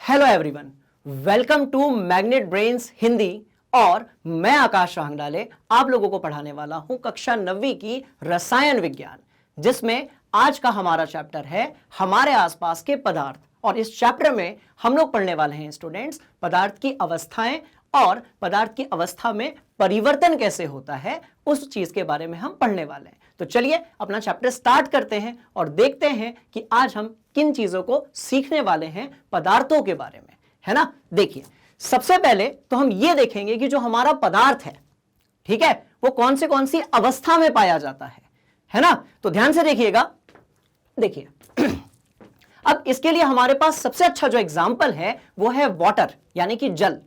Hello everyone, welcome to magnet brains Hindi. और मैं आकाश रांगडाले आप लोगों को पढ़ाने वाला हूं कक्षा 9वीं की रसायन विज्ञान, जिसमें आज का हमारा चैप्टर है हमारे आसपास के पदार्थ। और इस चैप्टर में हम लोग पढ़ने वाले हैं स्टूडेंट्स पदार्थ की अवस्थाएं और पदार्थ की अवस्था में परिवर्तन कैसे होता है, उस चीज के बारे में हम पढ़ने वाले हैं। तो चलिए अपना चैप्टर स्टार्ट करते हैं और देखते हैं कि आज हम किन चीजों को सीखने वाले हैं पदार्थों के बारे में, है ना। देखिए, सबसे पहले तो हम ये देखेंगे कि जो हमारा पदार्थ है, ठीक है, वो कौन सी अवस्था में पाया जाता है ना। तो ध्यान से देखिएगा। देखिए अब इसके लिए हमारे पास सबसे अच्छा जो एग्जाम्पल है वो है वाटर, यानी कि जल।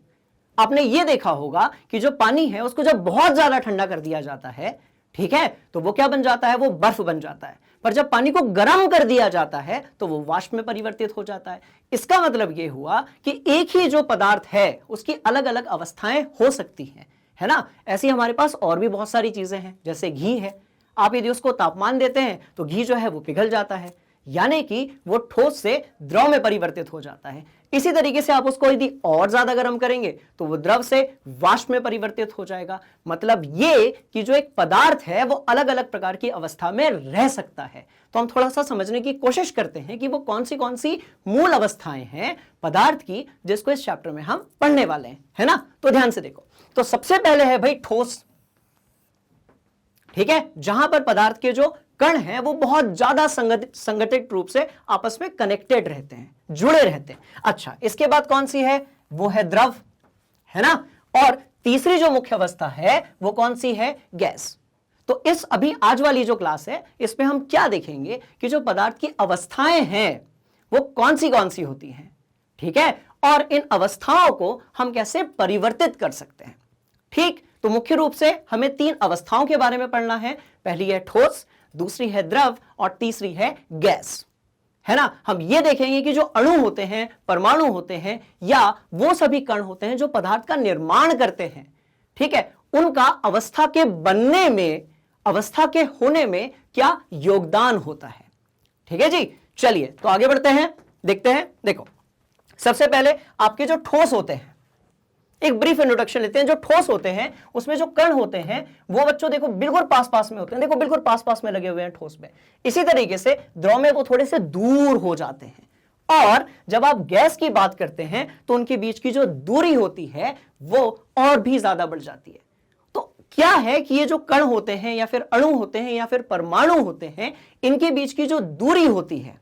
आपने ये देखा होगा कि जो पानी है उसको जब बहुत ज्यादा ठंडा कर दिया जाता है, ठीक है, तो वो क्या बन जाता है, वो बर्फ बन जाता है। पर जब पानी को गर्म कर दिया जाता है तो वो वाष्प में परिवर्तित हो जाता है। इसका मतलब ये हुआ कि एक ही जो पदार्थ है उसकी अलग अलग अवस्थाएं हो सकती हैं, है ना। ऐसी हमारे पास और भी बहुत सारी चीजें हैं, जैसे घी है। आप यदि उसको तापमान देते हैं तो घी जो है वो पिघल जाता है, यानी कि वो ठोस से द्रव में परिवर्तित हो जाता है। इसी तरीके से आप उसको यदि और ज्यादा गर्म करेंगे तो वो द्रव से वाष्प में परिवर्तित हो जाएगा। मतलब ये कि जो एक पदार्थ है वो अलग अलग प्रकार की अवस्था में रह सकता है। तो हम थोड़ा सा समझने की कोशिश करते हैं कि वो कौन सी मूल अवस्थाएं हैं पदार्थ की, जिसको इस चैप्टर में हम पढ़ने वाले हैं, है ना। तो ध्यान से देखो। तो सबसे पहले है भाई ठोस, ठीक है, जहां पर पदार्थ के जो कण हैं वो बहुत ज्यादा संगठित रूप से आपस में कनेक्टेड रहते हैं, जुड़े रहते हैं। अच्छा, इसके बाद कौन सी है, वो है द्रव, है ना। और तीसरी जो मुख्य अवस्था है वो कौन सी है, गैस। तो इस अभी आज वाली जो क्लास है इसमें हम क्या देखेंगे कि जो पदार्थ की अवस्थाएं हैं वो कौन सी होती हैं, ठीक है, और इन अवस्थाओं को हम कैसे परिवर्तित कर सकते हैं। ठीक, तो मुख्य रूप से हमें 3 अवस्थाओं के बारे में पढ़ना है। पहली है ठोस, दूसरी है द्रव और तीसरी है गैस, है ना। हम ये देखेंगे कि जो अणु होते हैं, परमाणु होते हैं, या वो सभी कण होते हैं जो पदार्थ का निर्माण करते हैं, ठीक है, उनका अवस्था के बनने में, अवस्था के होने में क्या योगदान होता है। ठीक है जी, चलिए तो आगे बढ़ते हैं, देखते हैं। देखो, सबसे पहले आपके जो ठोस होते हैं, एक ब्रीफ इंट्रोडक्शन लेते हैं। जो ठोस होते हैं उसमें जो कण होते हैं वो बच्चों देखो बिल्कुल पास में होते हैं, देखो बिल्कुल पास में लगे हुए हैं ठोस में। इसी तरीके से द्रव में वो थोड़े से दूर हो जाते हैं। और जब आप गैस की बात करते हैं तो उनके बीच की जो दूरी होती है वो और भी ज्यादा बढ़ जाती है। तो क्या है कि ये जो कण होते हैं या फिर अणु होते हैं या फिर परमाणु होते हैं, इनके बीच की जो दूरी होती है,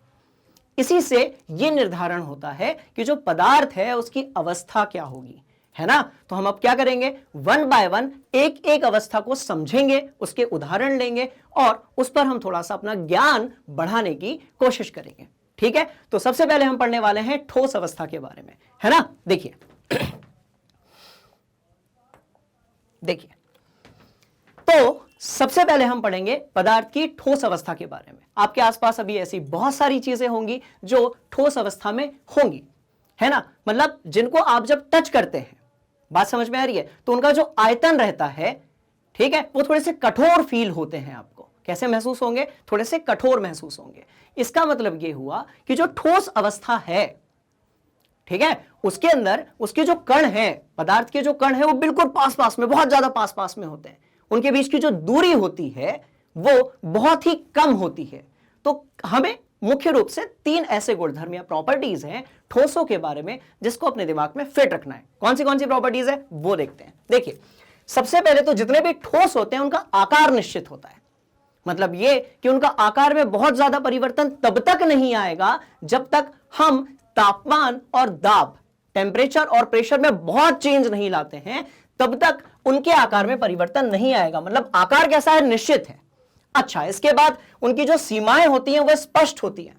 इसी से यह निर्धारण होता है कि जो पदार्थ है उसकी अवस्था क्या होगी, है ना। तो हम अब क्या करेंगे, 1 बाय 1 एक एक अवस्था को समझेंगे, उसके उदाहरण लेंगे और उस पर हम थोड़ा सा अपना ज्ञान बढ़ाने की कोशिश करेंगे, ठीक है। तो सबसे पहले हम पढ़ने वाले हैं ठोस अवस्था के बारे में, है ना। देखिए देखिए, तो सबसे पहले हम पढ़ेंगे पदार्थ की ठोस अवस्था के बारे में। आपके आसपास अभी ऐसी बहुत सारी चीजें होंगी जो ठोस अवस्था में होंगी, है ना। मतलब जिनको आप जब टच करते हैं, बात समझ में आ रही है, तो उनका जो आयतन रहता है, ठीक है, वो थोड़े से कठोर फील होते हैं। आपको कैसे महसूस होंगे, थोड़े से कठोर महसूस होंगे। इसका मतलब ये हुआ कि जो ठोस अवस्था है, ठीक है, उसके अंदर उसके जो कण हैं, पदार्थ के जो कण हैं वो बिल्कुल पास में, बहुत ज्यादा पास में होते हैं। उनके बीच की जो दूरी होती है वो बहुत ही कम होती है। तो हमें मुख्य रूप से 3 ऐसे गुणधर्म या प्रॉपर्टीज हैं ठोसों के बारे में जिसको अपने दिमाग में फिट रखना है। कौन सी प्रॉपर्टीज है वो देखते हैं। देखिए, सबसे पहले तो जितने भी ठोस होते हैं उनका आकार निश्चित होता है। मतलब ये कि उनका आकार में बहुत ज्यादा परिवर्तन तब तक नहीं आएगा जब तक हम तापमान और दाब, टेम्परेचर और प्रेशर में बहुत चेंज नहीं लाते हैं, तब तक उनके आकार में परिवर्तन नहीं आएगा। मतलब आकार कैसा है, निश्चित है। अच्छा, इसके बाद उनकी जो सीमाएं होती हैं वो स्पष्ट होती हैं।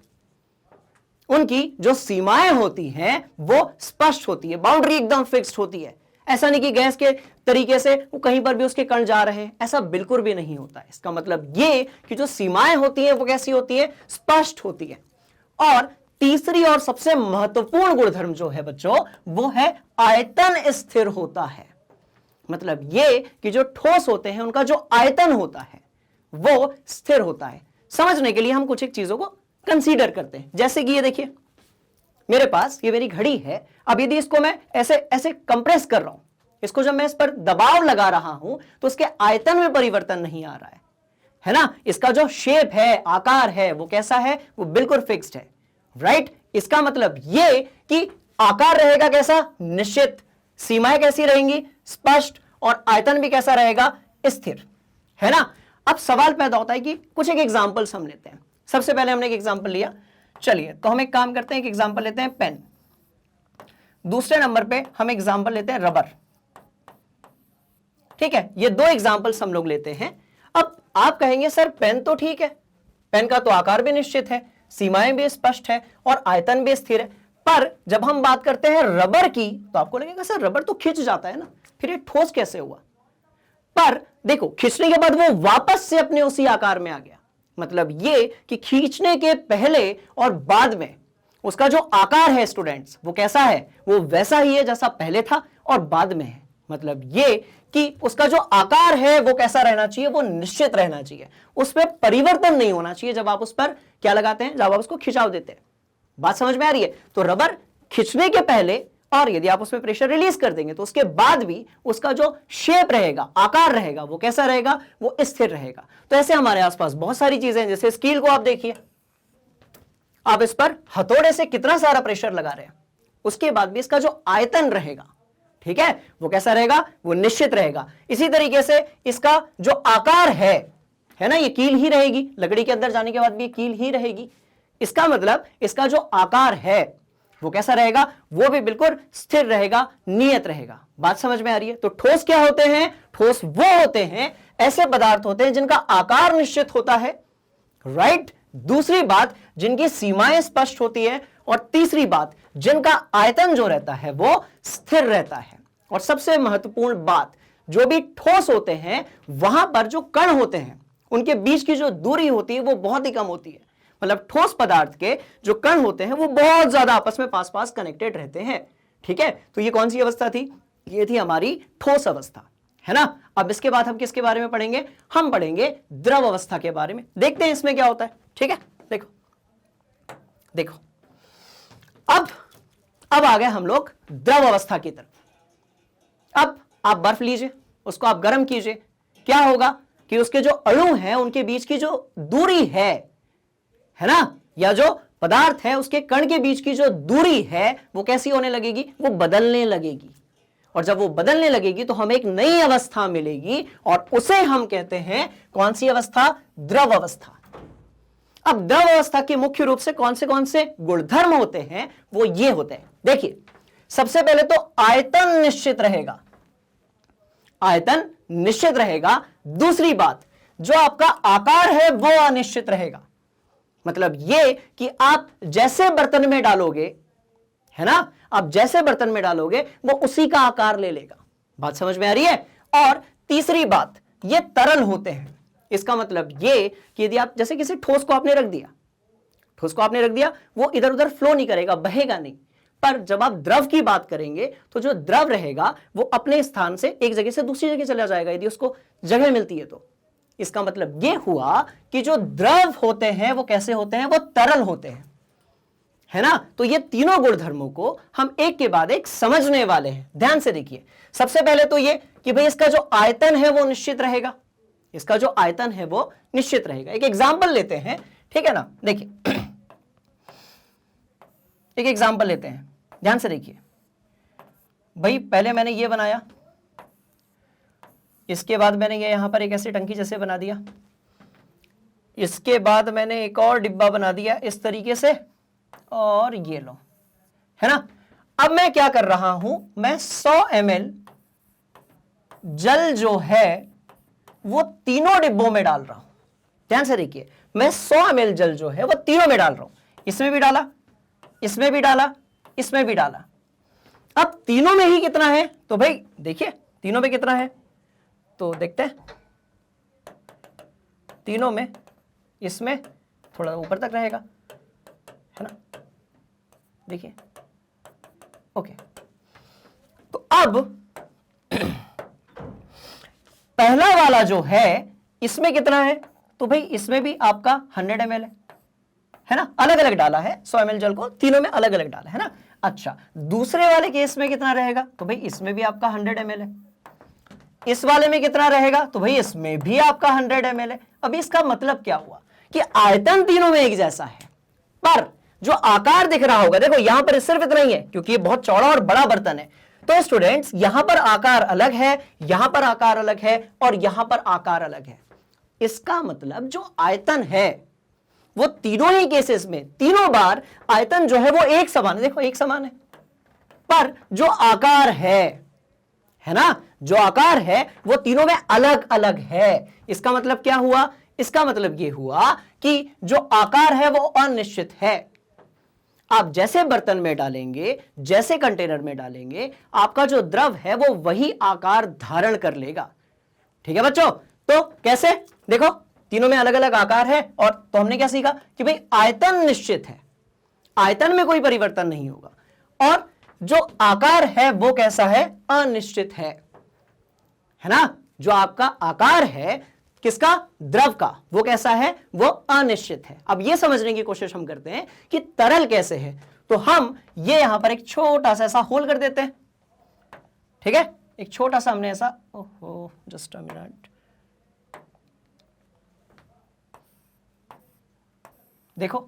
उनकी जो सीमाएं होती हैं वो स्पष्ट होती है, बाउंड्री एकदम फिक्स्ड होती है। ऐसा नहीं कि गैस के तरीके से वो कहीं पर भी उसके कण जा रहे हैं, ऐसा बिल्कुल भी नहीं होता है। इसका मतलब ये कि जो सीमाएं होती हैं वो कैसी होती है, स्पष्ट होती है। और तीसरी और सबसे महत्वपूर्ण गुणधर्म जो है बच्चों, वो है आयतन स्थिर होता है। मतलब ये कि जो ठोस होते हैं उनका जो आयतन होता है वो स्थिर होता है। समझने के लिए हम कुछ एक चीजों को कंसीडर करते हैं, जैसे कि ये देखिए, मेरे पास ये मेरी घड़ी है, अब यदि इसको मैं ऐसे ऐसे कंप्रेस कर रहा हूं, इसको जब मैं इस पर दबाव लगा रहा हूं तो इसके आयतन में परिवर्तन नहीं आ रहा है ना। इसका जो शेप है, आकार है, वो कैसा है, वो बिल्कुल फिक्स्ड है, राइट। इसका मतलब ये कि आकार रहेगा कैसा, निश्चित, सीमाएं कैसी रहेंगी, स्पष्ट, और आयतन भी कैसा रहेगा, स्थिर, है ना। अब सवाल पैदा होता है कि कुछ एक एग्जांपल्स हम लेते हैं। सबसे पहले हमने एक एग्जांपल लिया, चलिए तो हम एक काम करते हैं, एक एग्जांपल लेते हैं पेन। दूसरे नंबर पे हम एग्जांपल लेते हैं रबर, ठीक है। ये दो एग्जांपल्स हम लोग लेते हैं। अब आप कहेंगे सर पेन तो ठीक है, पेन का तो आकार भी निश्चित है, सीमाएं भी स्पष्ट है और आयतन भी स्थिर है, पर जब हम बात करते हैं रबर की तो आपको लगेगा सर रबर तो खिंच जाता है ना, फिर ये ठोस कैसे हुआ। पर देखो खींचने के बाद वो वापस से अपने उसी आकार में आ गया, मतलब ये कि खींचने के पहले और बाद में उसका जो आकार है स्टूडेंट्स, वो कैसा है, वो वैसा ही है जैसा पहले था और बाद में है। मतलब ये कि उसका जो आकार है वो कैसा रहना चाहिए, वो निश्चित रहना चाहिए, उसमें परिवर्तन नहीं होना चाहिए जब आप उस पर क्या लगाते हैं, जब आप उसको खिंचाव देते हैं। बात समझ में आ रही है। तो रबर खींचने के पहले और यदि आप उसमें प्रेशर रिलीज कर देंगे तो उसके बाद भी उसका जो शेप रहेगा, आकार रहेगा, वो कैसा रहेगा, वो स्थिर रहेगा। तो ऐसे हमारे आसपास बहुत सारी चीजें हैं, जैसे स्टील को आप देखिए, आप इस पर हथौड़े से कितना सारा प्रेशर लगा रहे हैं, उसके बाद भी इसका जो आयतन रहेगा, ठीक है, वो कैसा रहेगा, वो निश्चित रहेगा। इसी तरीके से इसका जो आकार है ना, ये कील ही रहेगी, लकड़ी के अंदर जाने के बाद भी ये कील ही रहेगी। इसका मतलब इसका जो आकार है वो कैसा रहेगा, वो भी बिल्कुल स्थिर रहेगा, नियत रहेगा। बात समझ में आ रही है। तो ठोस क्या होते हैं, ठोस वो होते हैं, ऐसे पदार्थ होते हैं जिनका आकार निश्चित होता है, राइट। दूसरी बात, जिनकी सीमाएं स्पष्ट होती है, और तीसरी बात, जिनका आयतन जो रहता है वो स्थिर रहता है। और सबसे महत्वपूर्ण बात, जो भी ठोस होते हैं वहां पर जो कण होते हैं उनके बीच की जो दूरी होती है वो बहुत ही कम होती है। मतलब ठोस पदार्थ के जो कण होते हैं वो बहुत ज्यादा आपस में पास पास कनेक्टेड रहते हैं, ठीक है। तो ये कौन सी अवस्था थी, ये थी हमारी ठोस अवस्था, है ना। अब इसके बाद हम किसके बारे में पढ़ेंगे, हम पढ़ेंगे द्रव अवस्था के बारे में। देखते हैं इसमें क्या होता है, ठीक है। देखो देखो अब आ गए हम लोग द्रव अवस्था की तरफ। अब आप बर्फ लीजिए, उसको आप गर्म कीजिए, क्या होगा कि उसके जो अणु हैं उनके बीच की जो दूरी है ना, या जो पदार्थ है उसके कण के बीच की जो दूरी है वो कैसी होने लगेगी, वो बदलने लगेगी। और जब वो बदलने लगेगी तो हमें एक नई अवस्था मिलेगी और उसे हम कहते हैं कौन सी अवस्था, द्रव अवस्था। अब द्रव अवस्था के मुख्य रूप से कौन से गुणधर्म होते हैं, वो ये होते हैं। देखिए सबसे पहले तो आयतन निश्चित रहेगा, आयतन निश्चित रहेगा। दूसरी बात, जो आपका आकार है वो अनिश्चित रहेगा। मतलब ये कि आप जैसे बर्तन में डालोगे, है ना, आप जैसे बर्तन में डालोगे वो उसी का आकार ले लेगा। बात समझ में आ रही है। और तीसरी बात, ये तरल होते हैं। इसका मतलब ये कि यदि आप जैसे किसी ठोस को आपने रख दिया, ठोस को आपने रख दिया, वो इधर उधर फ्लो नहीं करेगा, बहेगा नहीं। पर जब आप द्रव की बात करेंगे तो जो द्रव रहेगा वो अपने स्थान से एक जगह से दूसरी जगह चला जाएगा, यदि उसको जगह मिलती है तो। इसका मतलब ये हुआ कि जो द्रव होते हैं वो कैसे होते हैं, वो तरल होते हैं, है ना। तो ये तीनों गुणधर्मों को हम एक के बाद एक समझने वाले हैं। ध्यान से देखिए, सबसे पहले तो ये कि भाई इसका जो आयतन है वो निश्चित रहेगा, इसका जो आयतन है वो निश्चित रहेगा। एक एग्जांपल लेते हैं, ठीक है ना। देखिए एक एग्जांपल लेते हैं, ध्यान से देखिए। भाई पहले मैंने ये बनाया, इसके बाद मैंने ये यहां पर एक ऐसी टंकी जैसे बना दिया, इसके बाद मैंने एक और डिब्बा बना दिया इस तरीके से, और ये लो, है ना। अब मैं क्या कर रहा हूं, मैं 100 ml जल जो है वो तीनों डिब्बों में डाल रहा हूं। ध्यान से देखिए, मैं 100 ml जल जो है वो तीनों में डाल रहा हूं। इसमें भी डाला, इसमें भी डाला, इसमें भी डाला। अब तीनों में ही कितना है, तो भाई देखिए तीनों में कितना है, तो देखते हैं। तीनों में इसमें थोड़ा ऊपर तक रहेगा, है ना, देखिए। ओके, तो अब पहला वाला जो है इसमें कितना है, तो भाई इसमें भी आपका 100 ml है ना, अलग अलग डाला है 100 ml जल को, तीनों में अलग अलग डाला है ना। अच्छा, दूसरे वाले केस में कितना रहेगा, तो भाई इसमें भी आपका 100 ml है। इस वाले में कितना रहेगा, तो भाई इसमें भी आपका 100 ml है। अब इसका मतलब क्या हुआ कि आयतन तीनों में एक जैसा है, पर जो आकार दिख रहा होगा, देखो यहां पर सिर्फ इतना ही है क्योंकि ये बहुत चौड़ा और बड़ा बर्तन है, तो स्टूडेंट्स यहां पर आकार अलग है, यहां पर आकार अलग है और यहां पर आकार अलग है। इसका मतलब जो आयतन है वो तीनों ही केसेस में, तीनों बार आयतन जो है वो एक समान है, देखो एक समान है, पर जो आकार है ना, जो आकार है वो तीनों में अलग अलग है। इसका मतलब क्या हुआ, इसका मतलब ये हुआ कि जो आकार है वो अनिश्चित है। आप जैसे बर्तन में डालेंगे, जैसे कंटेनर में डालेंगे, आपका जो द्रव है वो वही आकार धारण कर लेगा। ठीक है बच्चों, तो कैसे, देखो तीनों में अलग अलग आकार है, और तो हमने क्या सीखा कि भाई आयतन निश्चित है, आयतन में कोई परिवर्तन नहीं होगा, और जो आकार है वो कैसा है, अनिश्चित है ना। जो आपका आकार है किसका, द्रव का, वो कैसा है, वो अनिश्चित है। अब ये समझने की कोशिश हम करते हैं कि तरल कैसे है, तो हम ये यहां पर एक छोटा सा ऐसा होल कर देते हैं। ठीक है, एक छोटा सा हमने ऐसा, ओहो जस्ट अ मिनट, देखो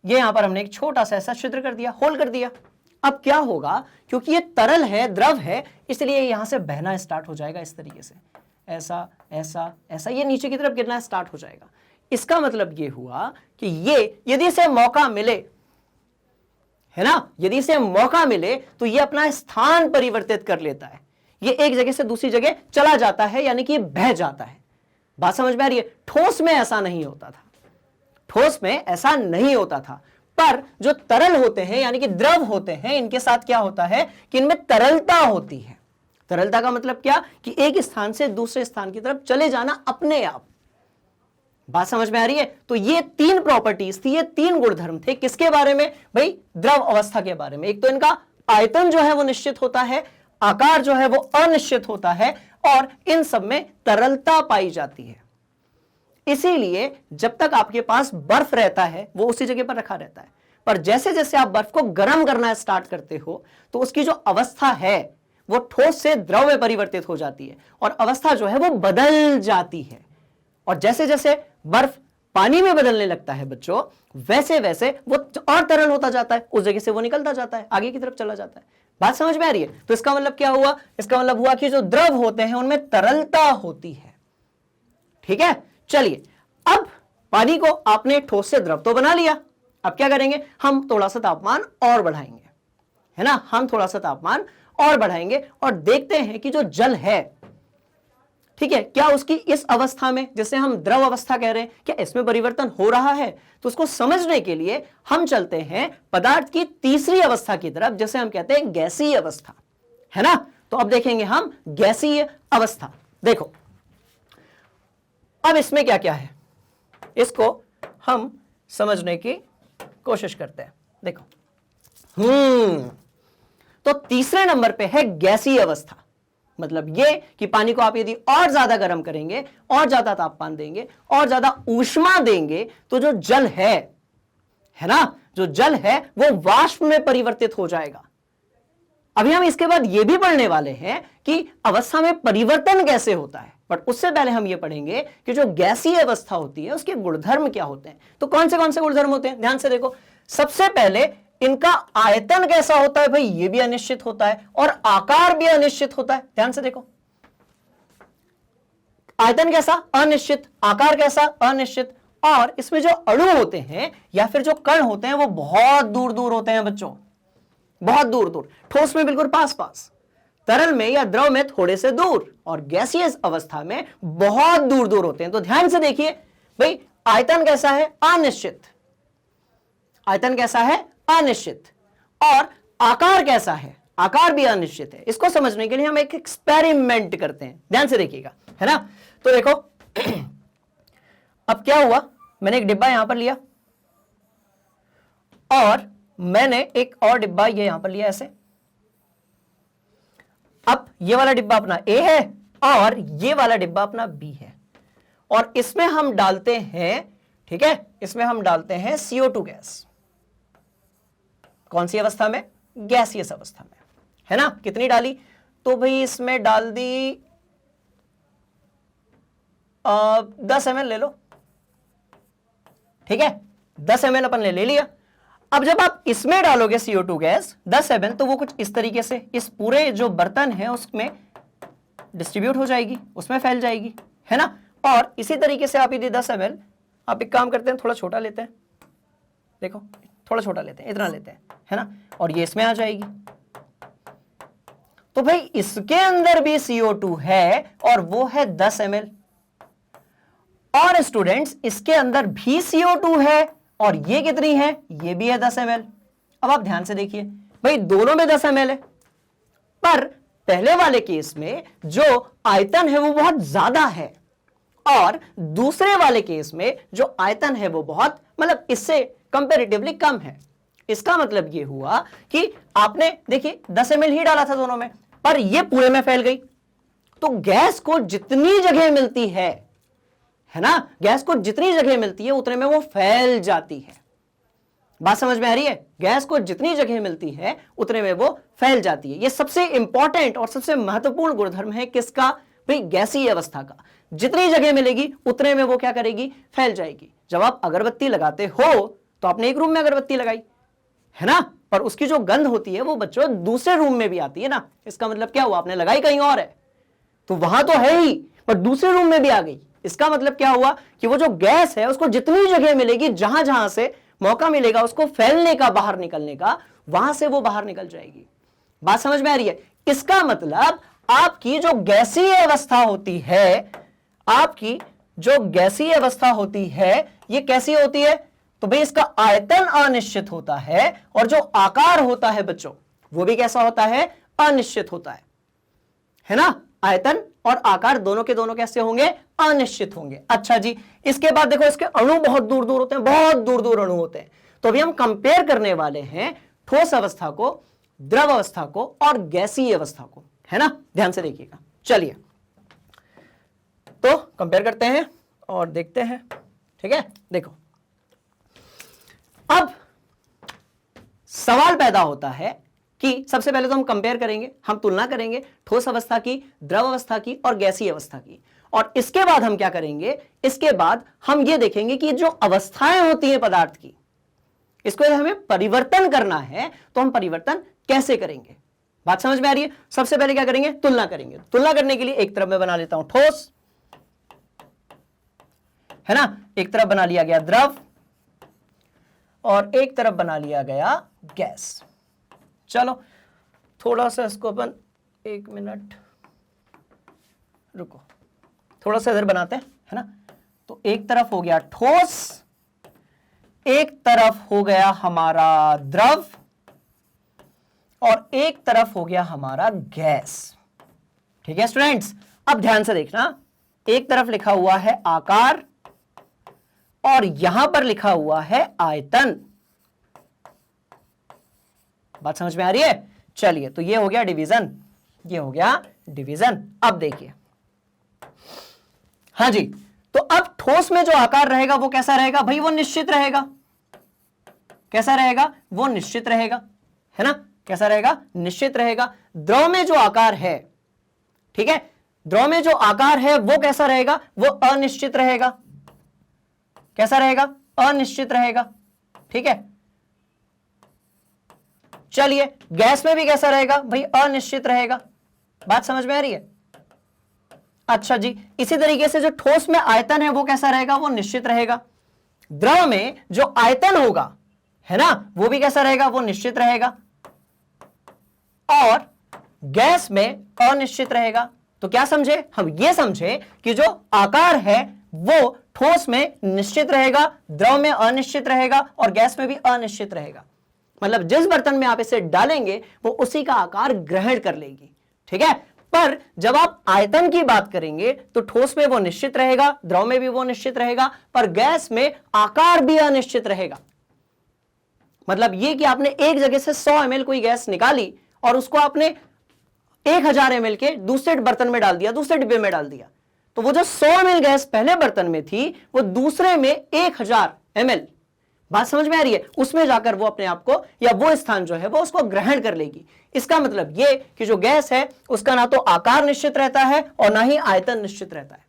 ये यहां पर हमने एक छोटा सा ऐसा छिद्र कर दिया, होल कर दिया। अब क्या होगा, क्योंकि ये तरल है, द्रव है, इसलिए यहां से बहना स्टार्ट हो जाएगा इस तरीके से, ऐसा ऐसा ऐसा, ये नीचे की तरफ गिरना स्टार्ट हो जाएगा। इसका मतलब ये हुआ कि ये यदि इसे मौका मिले, है ना, यदि इसे मौका मिले तो ये अपना स्थान परिवर्तित कर लेता है, ये एक जगह से दूसरी जगह चला जाता है, यानी कि ये बह जाता है। बात समझ में आ रही है। ठोस में ऐसा नहीं होता था, ठोस में ऐसा नहीं होता था, पर जो तरल होते हैं यानी कि द्रव होते हैं, इनके साथ क्या होता है कि इनमें तरलता होती है। तरलता का मतलब क्या, कि एक स्थान से दूसरे स्थान की तरफ चले जाना अपने आप। बात समझ में आ रही है। तो ये तीन प्रॉपर्टीज थी, ये तीन गुणधर्म थे, किसके बारे में भाई, द्रव अवस्था के बारे में। एक तो इनका आयतन जो है वो निश्चित होता है, आकार जो है वो अनिश्चित होता है, और इन सब में तरलता पाई जाती है। इसीलिए जब तक आपके पास बर्फ रहता है वो उसी जगह पर रखा रहता है, पर जैसे जैसे आप बर्फ को गर्म करना स्टार्ट करते हो तो उसकी जो अवस्था है वो ठोस से द्रव में परिवर्तित हो जाती है, और अवस्था जो है वो बदल जाती है। और जैसे जैसे बर्फ पानी में बदलने लगता है बच्चों, वैसे वैसे वो और तरल होता जाता है, उस जगह से वो निकलता जाता है, आगे की तरफ चला जाता है। बात समझ में आ रही है। तो इसका मतलब क्या हुआ, इसका मतलब हुआ कि जो द्रव होते हैं उनमें तरलता होती है। ठीक है, चलिए अब पानी को आपने ठोस से द्रव तो बना लिया, अब क्या करेंगे, हम थोड़ा सा तापमान और बढ़ाएंगे, है ना, हम थोड़ा सा तापमान और बढ़ाएंगे और देखते हैं कि जो जल है, ठीक है, क्या उसकी इस अवस्था में, जिसे हम द्रव अवस्था कह रहे हैं, क्या इसमें परिवर्तन हो रहा है। तो उसको समझने के लिए हम चलते हैं पदार्थ की तीसरी अवस्था की तरफ, जिसे हम कहते हैं गैसीय अवस्था, है ना। तो अब देखेंगे हम गैसीय अवस्था। देखो अब इसमें क्या क्या है, इसको हम समझने की कोशिश करते हैं। देखो तो तीसरे नंबर पे है गैसीय अवस्था। मतलब ये कि पानी को आप यदि और ज्यादा गर्म करेंगे, और ज्यादा तापमान देंगे, और ज्यादा ऊष्मा देंगे, तो जो जल है ना, जो जल है वो वाष्प में परिवर्तित हो जाएगा। अभी हम इसके बाद ये भी पढ़ने वाले हैं कि अवस्था में परिवर्तन कैसे होता है, बट उससे पहले हम ये पढ़ेंगे कि जो गैसीय अवस्था होती है उसके गुणधर्म क्या होते हैं। तो कौन से गुणधर्म होते हैं, ध्यान से देखो। सबसे पहले इनका आयतन कैसा होता है, भाई ये भी अनिश्चित होता है, और आकार भी अनिश्चित होता है। ध्यान से देखो, आयतन कैसा, अनिश्चित, आकार कैसा, अनिश्चित, और इसमें जो अणु होते हैं या फिर जो कण होते हैं वो बहुत दूर दूर होते हैं बच्चों, बहुत दूर दूर। ठोस में बिल्कुल पास पास, तरल में या द्रव में थोड़े से दूर, और गैसीय अवस्था में बहुत दूर दूर होते हैं। तो ध्यान से देखिए भाई, आयतन कैसा है, अनिश्चित, आयतन कैसा है, अनिश्चित, और आकार कैसा है, आकार भी अनिश्चित है। इसको समझने के लिए हम एक एक्सपेरिमेंट करते हैं, ध्यान से देखिएगा, है ना। तो देखो अब क्या हुआ, मैंने एक डिब्बा यहां पर लिया और मैंने एक और डिब्बा ये यहां पर लिया ऐसे। अब ये वाला डिब्बा अपना ए है और ये वाला डिब्बा अपना बी है, और इसमें हम डालते हैं ठीक है, इसमें हम डालते हैं CO2 गैस। कौन सी अवस्था में? गैसियस अवस्था में, है ना। कितनी डाली? तो भाई इसमें डाल दी 10 ml ले लो, ठीक है, 10 ml अपन ले लिया। अब जब आप इसमें डालोगे CO2 गैस 10 ml, तो वो कुछ इस तरीके से इस पूरे जो बर्तन है उसमें डिस्ट्रीब्यूट हो जाएगी, उसमें फैल जाएगी, है ना। और इसी तरीके से आप यदि 10 ml, आप एक काम करते हैं, थोड़ा छोटा लेते हैं, देखो थोड़ा छोटा लेते हैं, इतना लेते हैं, है ना, और ये इसमें आ जाएगी। तो भाई इसके अंदर भी CO2 है और वो है 10 ml। और स्टूडेंट्स इसके अंदर भी CO2 है और ये कितनी है? ये भी है 10 ml। अब आप ध्यान से देखिए भाई, दोनों में 10 ml है, पर पहले वाले केस में जो आयतन है वो बहुत ज्यादा है और दूसरे वाले केस में जो आयतन है वो बहुत, मतलब इससे कंपैरेटिवली कम है। इसका मतलब ये हुआ कि आपने देखिए 10 ml ही डाला था दोनों में, पर ये पूरे में फैल गई। तो गैस को जितनी जगह मिलती है ना, गैस को जितनी जगह मिलती है उतने में वो फैल जाती है। बात समझ में आ रही है? गैस को जितनी जगह मिलती है उतने में वो फैल जाती है। ये सबसे इंपॉर्टेंट और सबसे महत्वपूर्ण गुणधर्म है किसका? भाई गैसीय अवस्था का। जितनी जगह मिलेगी उतने में वो क्या करेगी? फैल जाएगी। जब आप अगरबत्ती लगाते हो तो आपने एक रूम में अगरबत्ती लगाई, है ना, पर उसकी जो गंध होती है वो बच्चों दूसरे रूम में भी आती है ना। इसका मतलब क्या हुआ? आपने लगाई कहीं और है, तो वहां तो है ही, पर दूसरे रूम में भी आ गई। इसका मतलब क्या हुआ कि वो जो गैस है उसको जितनी जगह मिलेगी, जहां जहां से मौका मिलेगा उसको फैलने का, बाहर निकलने का, वहां से वो बाहर निकल जाएगी। बात समझ में आ रही है? इसका मतलब आपकी जो गैसीय अवस्था होती है, आपकी जो गैसीय अवस्था होती है, ये कैसी होती है? तो भाई इसका आयतन अनिश्चित होता है और जो आकार होता है बच्चों वो भी कैसा होता है? अनिश्चित होता है ना। आयतन और आकार दोनों के दोनों कैसे होंगे? अनिश्चित होंगे। अच्छा जी, इसके बाद देखो इसके अणु बहुत दूर दूर होते हैं, बहुत दूर दूर अणु होते हैं। तो अभी हम कंपेयर करने वाले हैं ठोस अवस्था को, द्रव अवस्था को और गैसीय अवस्था को, है ना। ध्यान से देखिएगा। चलिए तो कंपेयर करते हैं और देखते हैं, ठीक है। देखो अब सवाल पैदा होता है कि सबसे पहले तो हम कंपेयर करेंगे, हम तुलना करेंगे ठोस अवस्था की, द्रव अवस्था की और गैसीय अवस्था की। और इसके बाद हम क्या करेंगे? इसके बाद हम ये देखेंगे कि जो अवस्थाएं होती हैं पदार्थ की, इसको यदि हमें परिवर्तन करना है तो हम परिवर्तन कैसे करेंगे। बात समझ में आ रही है? सबसे पहले क्या करेंगे? तुलना करेंगे। तुलना करने के लिए एक तरफ मैं बना लेता हूं ठोस, है ना, एक तरफ बना लिया गया द्रव और एक तरफ बना लिया गया गैस। चलो थोड़ा सा इसको अपन, एक मिनट रुको, थोड़ा सा इधर बनाते हैं, है ना। तो एक तरफ हो गया ठोस, एक तरफ हो गया हमारा द्रव और एक तरफ हो गया हमारा गैस। ठीक है स्टूडेंट्स, अब ध्यान से देखना, एक तरफ लिखा हुआ है आकार और यहां पर लिखा हुआ है आयतन। बात समझ में आ रही है? चलिए, तो ये हो गया डिवीजन, ये हो गया डिवीजन। अब देखिए, हाँ जी, तो अब ठोस में जो आकार रहेगा वो कैसा रहेगा? भाई वो निश्चित रहेगा। कैसा रहेगा? वो निश्चित रहेगा, है ना। कैसा रहेगा? निश्चित रहेगा। द्रव में जो आकार है, ठीक है, द्रव में जो आकार है वो कैसा रहेगा? वो अनिश्चित रहेगा। कैसा रहेगा? अनिश्चित रहेगा। ठीक है। चलिए, गैस में भी कैसा रहेगा? भाई अनिश्चित रहेगा। बात समझ में आ रही है? अच्छा जी, इसी तरीके से जो ठोस में आयतन है वो कैसा रहेगा? वो निश्चित रहेगा। द्रव में जो आयतन होगा, है ना, वो भी कैसा रहेगा? वो निश्चित रहेगा। और गैस में अनिश्चित रहेगा। तो क्या समझे हम? ये समझे कि जो आकार है वो ठोस में निश्चित रहेगा, द्रव में अनिश्चित रहेगा और गैस में भी अनिश्चित रहेगा। मतलब जिस बर्तन में आप इसे डालेंगे वो उसी का आकार ग्रहण कर लेगी। ठीक है। पर जब आप आयतन की बात करेंगे तो ठोस में वो निश्चित रहेगा, द्रव में भी वो निश्चित रहेगा, पर गैस में आकार भी अनिश्चित रहेगा। मतलब ये कि आपने एक जगह से 100 ml कोई गैस निकाली और उसको आपने 1000 ml के दूसरे बर्तन में डाल दिया, दूसरे डिब्बे में डाल दिया, तो वो जो 100 ml गैस पहले बर्तन में थी वो दूसरे में 1000 ml, बात समझ में आ रही है, उसमें जाकर वो अपने आप को या वो स्थान जो है वो उसको ग्रहण कर लेगी। इसका मतलब ये कि जो गैस है उसका ना तो आकार निश्चित रहता है और ना ही आयतन निश्चित रहता है।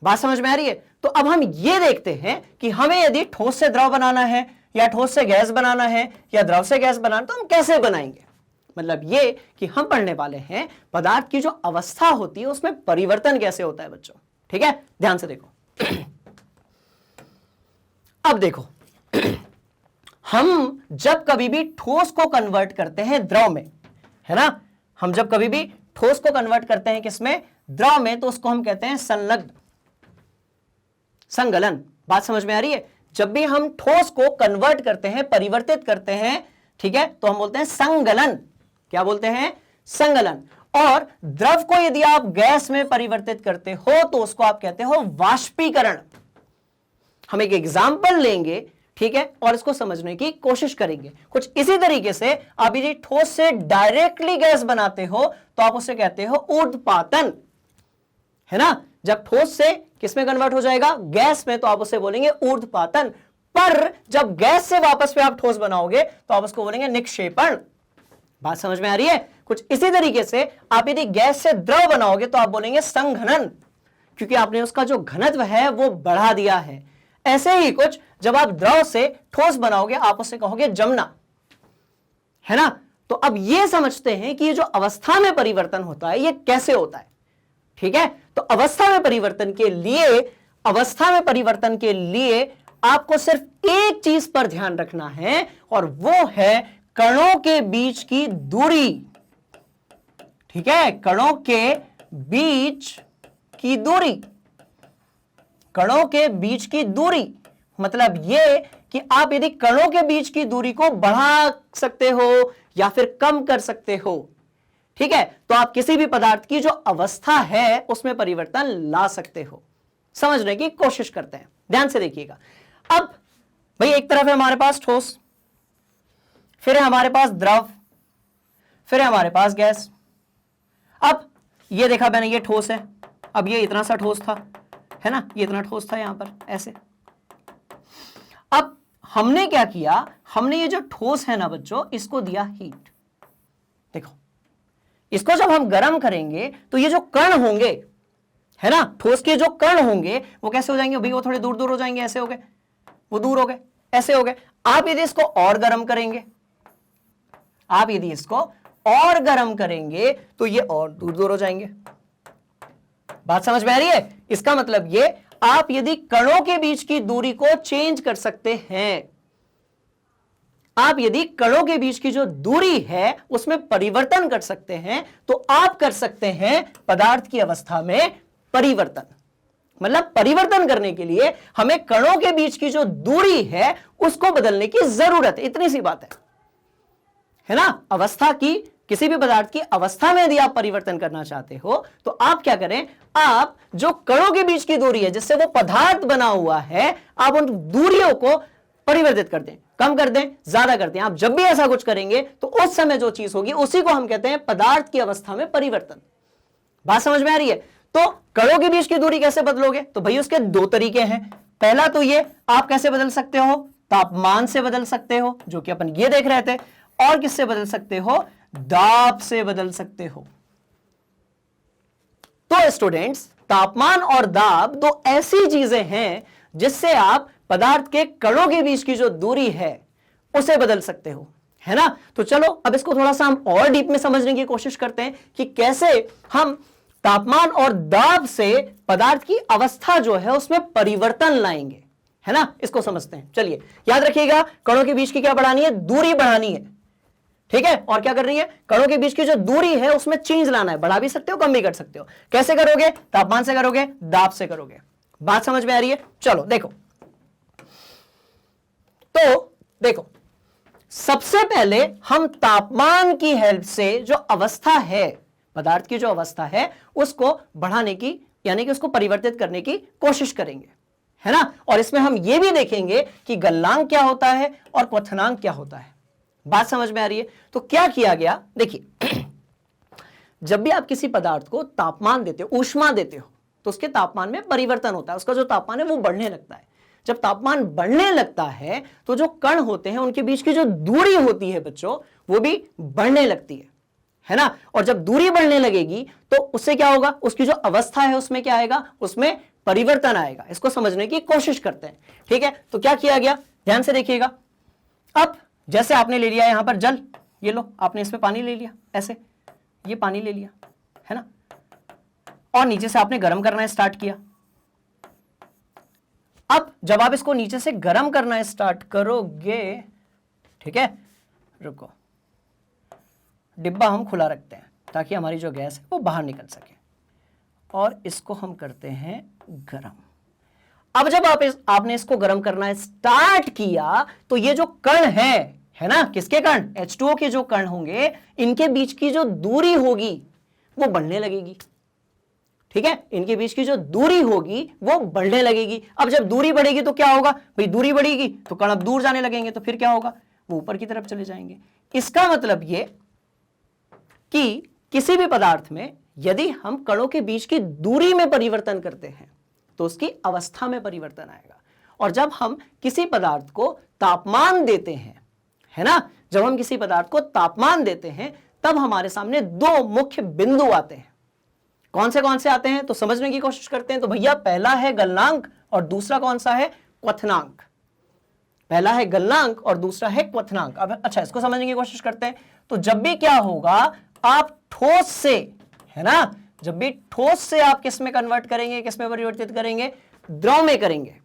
बात समझ में आ रही है। तो अब हम ये देखते हैं कि हमें यदि ठोस से द्रव बनाना है या ठोस से गैस बनाना है या द्रव से गैस बनाना, तो हम कैसे बनाएंगे। मतलब ये कि हम पढ़ने वाले हैं पदार्थ की जो अवस्था होती है उसमें परिवर्तन कैसे होता है बच्चों, ठीक है, ध्यान से देखो। अब देखो, हम जब कभी भी ठोस को कन्वर्ट करते हैं द्रव में, है ना, हम जब कभी भी ठोस को कन्वर्ट करते हैं किसमें, द्रव में, तो उसको हम कहते हैं संलग्न, संगलन। बात समझ में आ रही है। जब भी हम ठोस को कन्वर्ट करते हैं, परिवर्तित करते हैं, ठीक है, तो हम बोलते हैं संगलन। क्या बोलते हैं, संगलन। और द्रव को यदि आप गैस में परिवर्तित करते हो तो उसको आप कहते हो वाष्पीकरण। हम एक एग्जाम्पल लेंगे, ठीक है, और इसको समझने की कोशिश करेंगे। कुछ इसी तरीके से आप यदि ठोस से डायरेक्टली गैस बनाते हो तो आप उसे कहते हो ऊर्ध्वपातन, है ना। जब ठोस से किसमें कन्वर्ट हो जाएगा, गैस में, तो आप उसे बोलेंगे ऊर्ध्वपातन। पर जब गैस से वापस में आप ठोस बनाओगे तो आप उसको बोलेंगे निक्षेपण। बात समझ में आ रही है। कुछ इसी तरीके से आप यदि गैस से द्रव बनाओगे तो आप बोलेंगे संघनन, क्योंकि आपने उसका जो घनत्व है वो बढ़ा दिया है। ऐसे ही कुछ जब आप द्रव से ठोस बनाओगे आप उसे कहोगे जमना, है ना। तो अब ये समझते हैं कि ये जो अवस्था में परिवर्तन होता है ये कैसे होता है, ठीक है। तो अवस्था में परिवर्तन के लिए आपको सिर्फ एक चीज पर ध्यान रखना है और वो है कणों के बीच की दूरी, ठीक है, कणों के बीच की दूरी, कणों के बीच की दूरी। मतलब ये कि आप यदि कणों के बीच की दूरी को बढ़ा सकते हो या फिर कम कर सकते हो, ठीक है, तो आप किसी भी पदार्थ की जो अवस्था है उसमें परिवर्तन ला सकते हो। समझने की कोशिश करते हैं, ध्यान से देखिएगा। अब भाई एक तरफ है हमारे पास ठोस, फिर है हमारे पास द्रव, फिर है हमारे पास गैस। अब ये देखा मैंने, ये ठोस है, अब ये इतना सा ठोस था, है ना, ये इतना ठोस था यहां पर ऐसे। अब हमने क्या किया, हमने ये जो ठोस है ना बच्चों, इसको दिया हीट। देखो, इसको जब हम गर्म करेंगे तो ये जो कण होंगे, है ना, ठोस के जो कण होंगे वो कैसे हो जाएंगे भाई, वो थोड़े दूर दूर हो जाएंगे, ऐसे हो गए, वो दूर हो गए, ऐसे हो गए। आप यदि इसको और गर्म करेंगे, आप यदि इसको और गर्म करेंगे तो ये और दूर दूर हो जाएंगे। बात समझ में आ रही है। इसका मतलब ये, आप यदि कणों के बीच की दूरी को चेंज कर सकते हैं, आप यदि कणों के बीच की जो दूरी है उसमें परिवर्तन कर सकते हैं, तो आप कर सकते हैं पदार्थ की अवस्था में परिवर्तन। मतलब परिवर्तन करने के लिए हमें कणों के बीच की जो दूरी है उसको बदलने की जरूरत है, इतनी सी बात है ना। अवस्था की, किसी भी पदार्थ की अवस्था में यदि आप परिवर्तन करना चाहते हो तो आप क्या करें, आप जो कणों के बीच की दूरी है जिससे वो पदार्थ बना हुआ है, आप उन दूरियों को परिवर्तित कर दें, कम कर दें, ज्यादा कर दें। आप जब भी ऐसा कुछ करेंगे तो उस समय जो चीज होगी उसी को हम कहते हैं पदार्थ की अवस्था में परिवर्तन। बात समझ में आ रही है। तो कणों के बीच की दूरी कैसे बदलोगे, तो भाई उसके दो तरीके हैं। पहला तो ये, आप कैसे बदल सकते हो, तापमान से बदल सकते हो, जो कि अपन ये देख रहे थे, और किससे बदल सकते हो, दाब से बदल सकते हो। तो स्टूडेंट्स, तापमान और दाब दो ऐसी चीजें हैं जिससे आप पदार्थ के कणों के बीच की जो दूरी है उसे बदल सकते हो, है ना। तो चलो अब इसको थोड़ा सा हम और डीप में समझने की कोशिश करते हैं कि कैसे हम तापमान और दाब से पदार्थ की अवस्था जो है उसमें परिवर्तन लाएंगे, है ना। इसको समझते हैं। चलिए याद रखिएगा, कणों के बीच की क्या बढ़ानी है, दूरी बढ़ानी है, ठीक है। और क्या करनी है, कणों के बीच की जो दूरी है उसमें चेंज लाना है, बढ़ा भी सकते हो, कम भी कर सकते हो। कैसे करोगे, तापमान से करोगे, दाब से करोगे। बात समझ में आ रही है। चलो देखो, तो देखो, सबसे पहले हम तापमान की हेल्प से जो अवस्था है, पदार्थ की जो अवस्था है, उसको बढ़ाने की, यानी कि उसको परिवर्तित करने की कोशिश करेंगे, है ना। और इसमें हम यह भी देखेंगे कि गलनांक क्या होता है और क्वथनांक क्या होता है। बात समझ में आ रही है। तो क्या किया गया, देखिए, जब भी आप किसी पदार्थ को तापमान देते हो, ऊष्मा देते हो, तो उसके तापमान में परिवर्तन होता है, उसका जो तापमान है वो बढ़ने लगता है। जब तापमान बढ़ने लगता है तो जो कण होते हैं उनके बीच की जो दूरी होती है बच्चों वो भी बढ़ने लगती है ना। और जब दूरी बढ़ने लगेगी तो उससे क्या होगा, उसकी जो अवस्था है उसमें क्या आएगा, उसमें परिवर्तन आएगा। इसको समझने की कोशिश करते हैं, ठीक है। तो क्या किया गया, ध्यान से देखिएगा। अब जैसे आपने ले लिया यहां पर जल, ये लो आपने इसमें पानी ले लिया, ऐसे ये पानी ले लिया है ना, और नीचे से आपने गर्म करना स्टार्ट किया। अब जब आप इसको नीचे से गर्म करना स्टार्ट करोगे, ठीक है, रुको, डिब्बा हम खुला रखते हैं ताकि हमारी जो गैस है वो बाहर निकल सके, और इसको हम करते हैं गर्म। अब जब आपने इसको गर्म करना स्टार्ट किया तो ये जो कण है ना, किसके कण, H2O के जो कण होंगे, इनके बीच की जो दूरी होगी वो बढ़ने लगेगी, ठीक है। इनके बीच की जो दूरी होगी वो बढ़ने लगेगी। अब जब दूरी बढ़ेगी तो क्या होगा भाई, दूरी बढ़ेगी तो कण अब दूर जाने लगेंगे, तो फिर क्या होगा, वो ऊपर की तरफ चले जाएंगे। इसका मतलब ये कि किसी भी पदार्थ में यदि हम कणों के बीच की दूरी में परिवर्तन करते हैं तो उसकी अवस्था में परिवर्तन आएगा। और जब हम किसी पदार्थ को तापमान देते हैं, है ना, जब हम किसी पदार्थ को तापमान देते हैं तब हमारे सामने दो मुख्य बिंदु आते हैं। कौन से आते हैं तो समझने की कोशिश करते हैं। तो भैया पहला है गलनांक और दूसरा कौन सा है, क्वथनांक। पहला है गलनांक और दूसरा है क्वथनांक। अब अच्छा, इसको समझने की कोशिश करते हैं। तो जब भी क्या होगा, आप ठोस से, है ना, जब भी ठोस से आप किस में कन्वर्ट करेंगे, किस में परिवर्तित करेंगे, द्रव में करेंगे।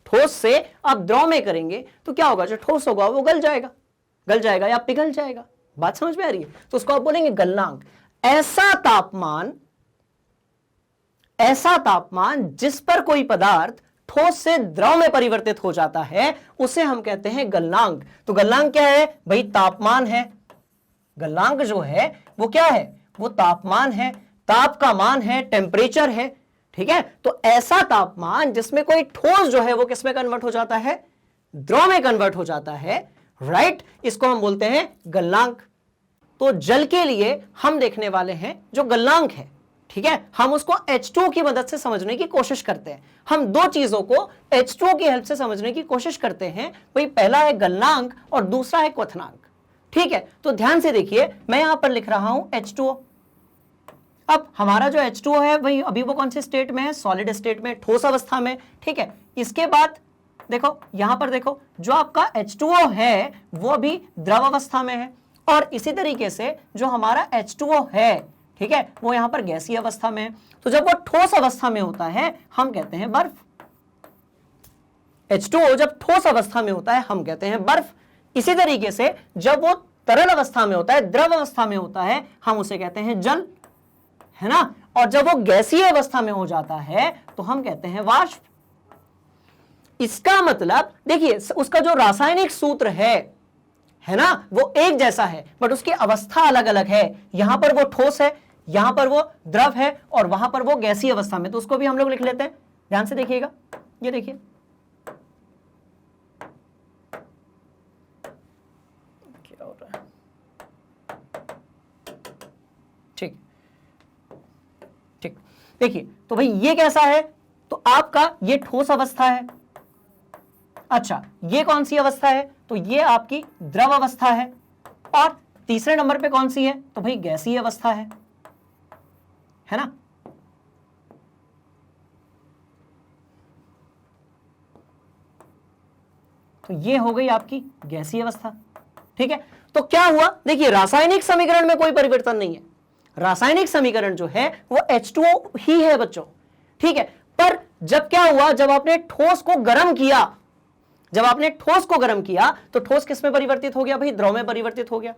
ठोस से आप द्रव में करेंगे तो क्या होगा, जो ठोस होगा वो गल जाएगा या पिघल जाएगा। बात समझ में आ रही है। तो उसको आप बोलेंगे गलनांक। ऐसा तापमान जिस पर कोई पदार्थ ठोस से द्रव में परिवर्तित हो जाता है उसे हम कहते हैं गलनांक। तो गलनांक क्या है भाई, तापमान है। गलनांक जो है वो क्या है, वो तापमान है, ताप का मान है, टेम्परेचर है, ठीक है। तो ऐसा तापमान जिसमें कोई ठोस जो है वो किस में कन्वर्ट हो जाता है, द्रव में कन्वर्ट हो जाता है, राइट, इसको हम बोलते हैं गलनांक। तो जल के लिए हम देखने वाले हैं जो गलनांक है, ठीक है। हम उसको H2O की मदद से समझने की कोशिश करते हैं। हम दो चीजों को H2O की हेल्प से समझने की कोशिश करते हैं। भाई पहला है गलनांक और दूसरा है क्वथनांक, ठीक है। तो ध्यान से देखिए, मैं यहां पर लिख रहा हूं H2O। अब हमारा जो H2O है भाई अभी वो कौन से स्टेट में है, सॉलिड स्टेट में, ठोस अवस्था में, ठीक है। इसके बाद देखो यहां पर देखो, जो आपका H2O है वो अभी द्रव अवस्था में है, और इसी तरीके से जो हमारा H2O है, ठीक है, वो यहां पर गैसीय अवस्था में है। तो जब वो ठोस अवस्था में होता है हम कहते हैं बर्फ। H2O जब ठोस अवस्था में होता है हम कहते हैं बर्फ। इसी तरीके से जब वो तरल अवस्था में होता है, द्रव अवस्था में होता है, हम उसे कहते हैं जल, है ना। और जब वो गैसीय अवस्था में हो जाता है तो हम कहते हैं वाष्प। इसका मतलब देखिए, उसका जो रासायनिक सूत्र है ना, वो एक जैसा है बट उसकी अवस्था अलग अलग है। यहां पर वो ठोस है, यहां पर वो द्रव है, और वहां पर वो गैसीय अवस्था में। तो उसको भी हम लोग लिख लेते हैं। ध्यान से देखिएगा, ये देखिए, क्या हो रहा है, ठीक ठीक। देखिए तो भाई ये कैसा है, तो आपका ये ठोस अवस्था है। अच्छा, ये कौन सी अवस्था है, तो ये आपकी द्रव अवस्था है। और तीसरे नंबर पे कौन सी है, तो भाई गैसीय अवस्था है ना। तो ये हो गई आपकी गैसीय अवस्था, ठीक है। तो क्या हुआ, देखिए रासायनिक समीकरण में कोई परिवर्तन नहीं है। रासायनिक समीकरण जो है वो H2O ही है बच्चों, ठीक है। पर जब क्या हुआ, जब आपने ठोस को गर्म किया, तो ठोस किस में परिवर्तित हो गया भाई, द्रव में परिवर्तित हो गया।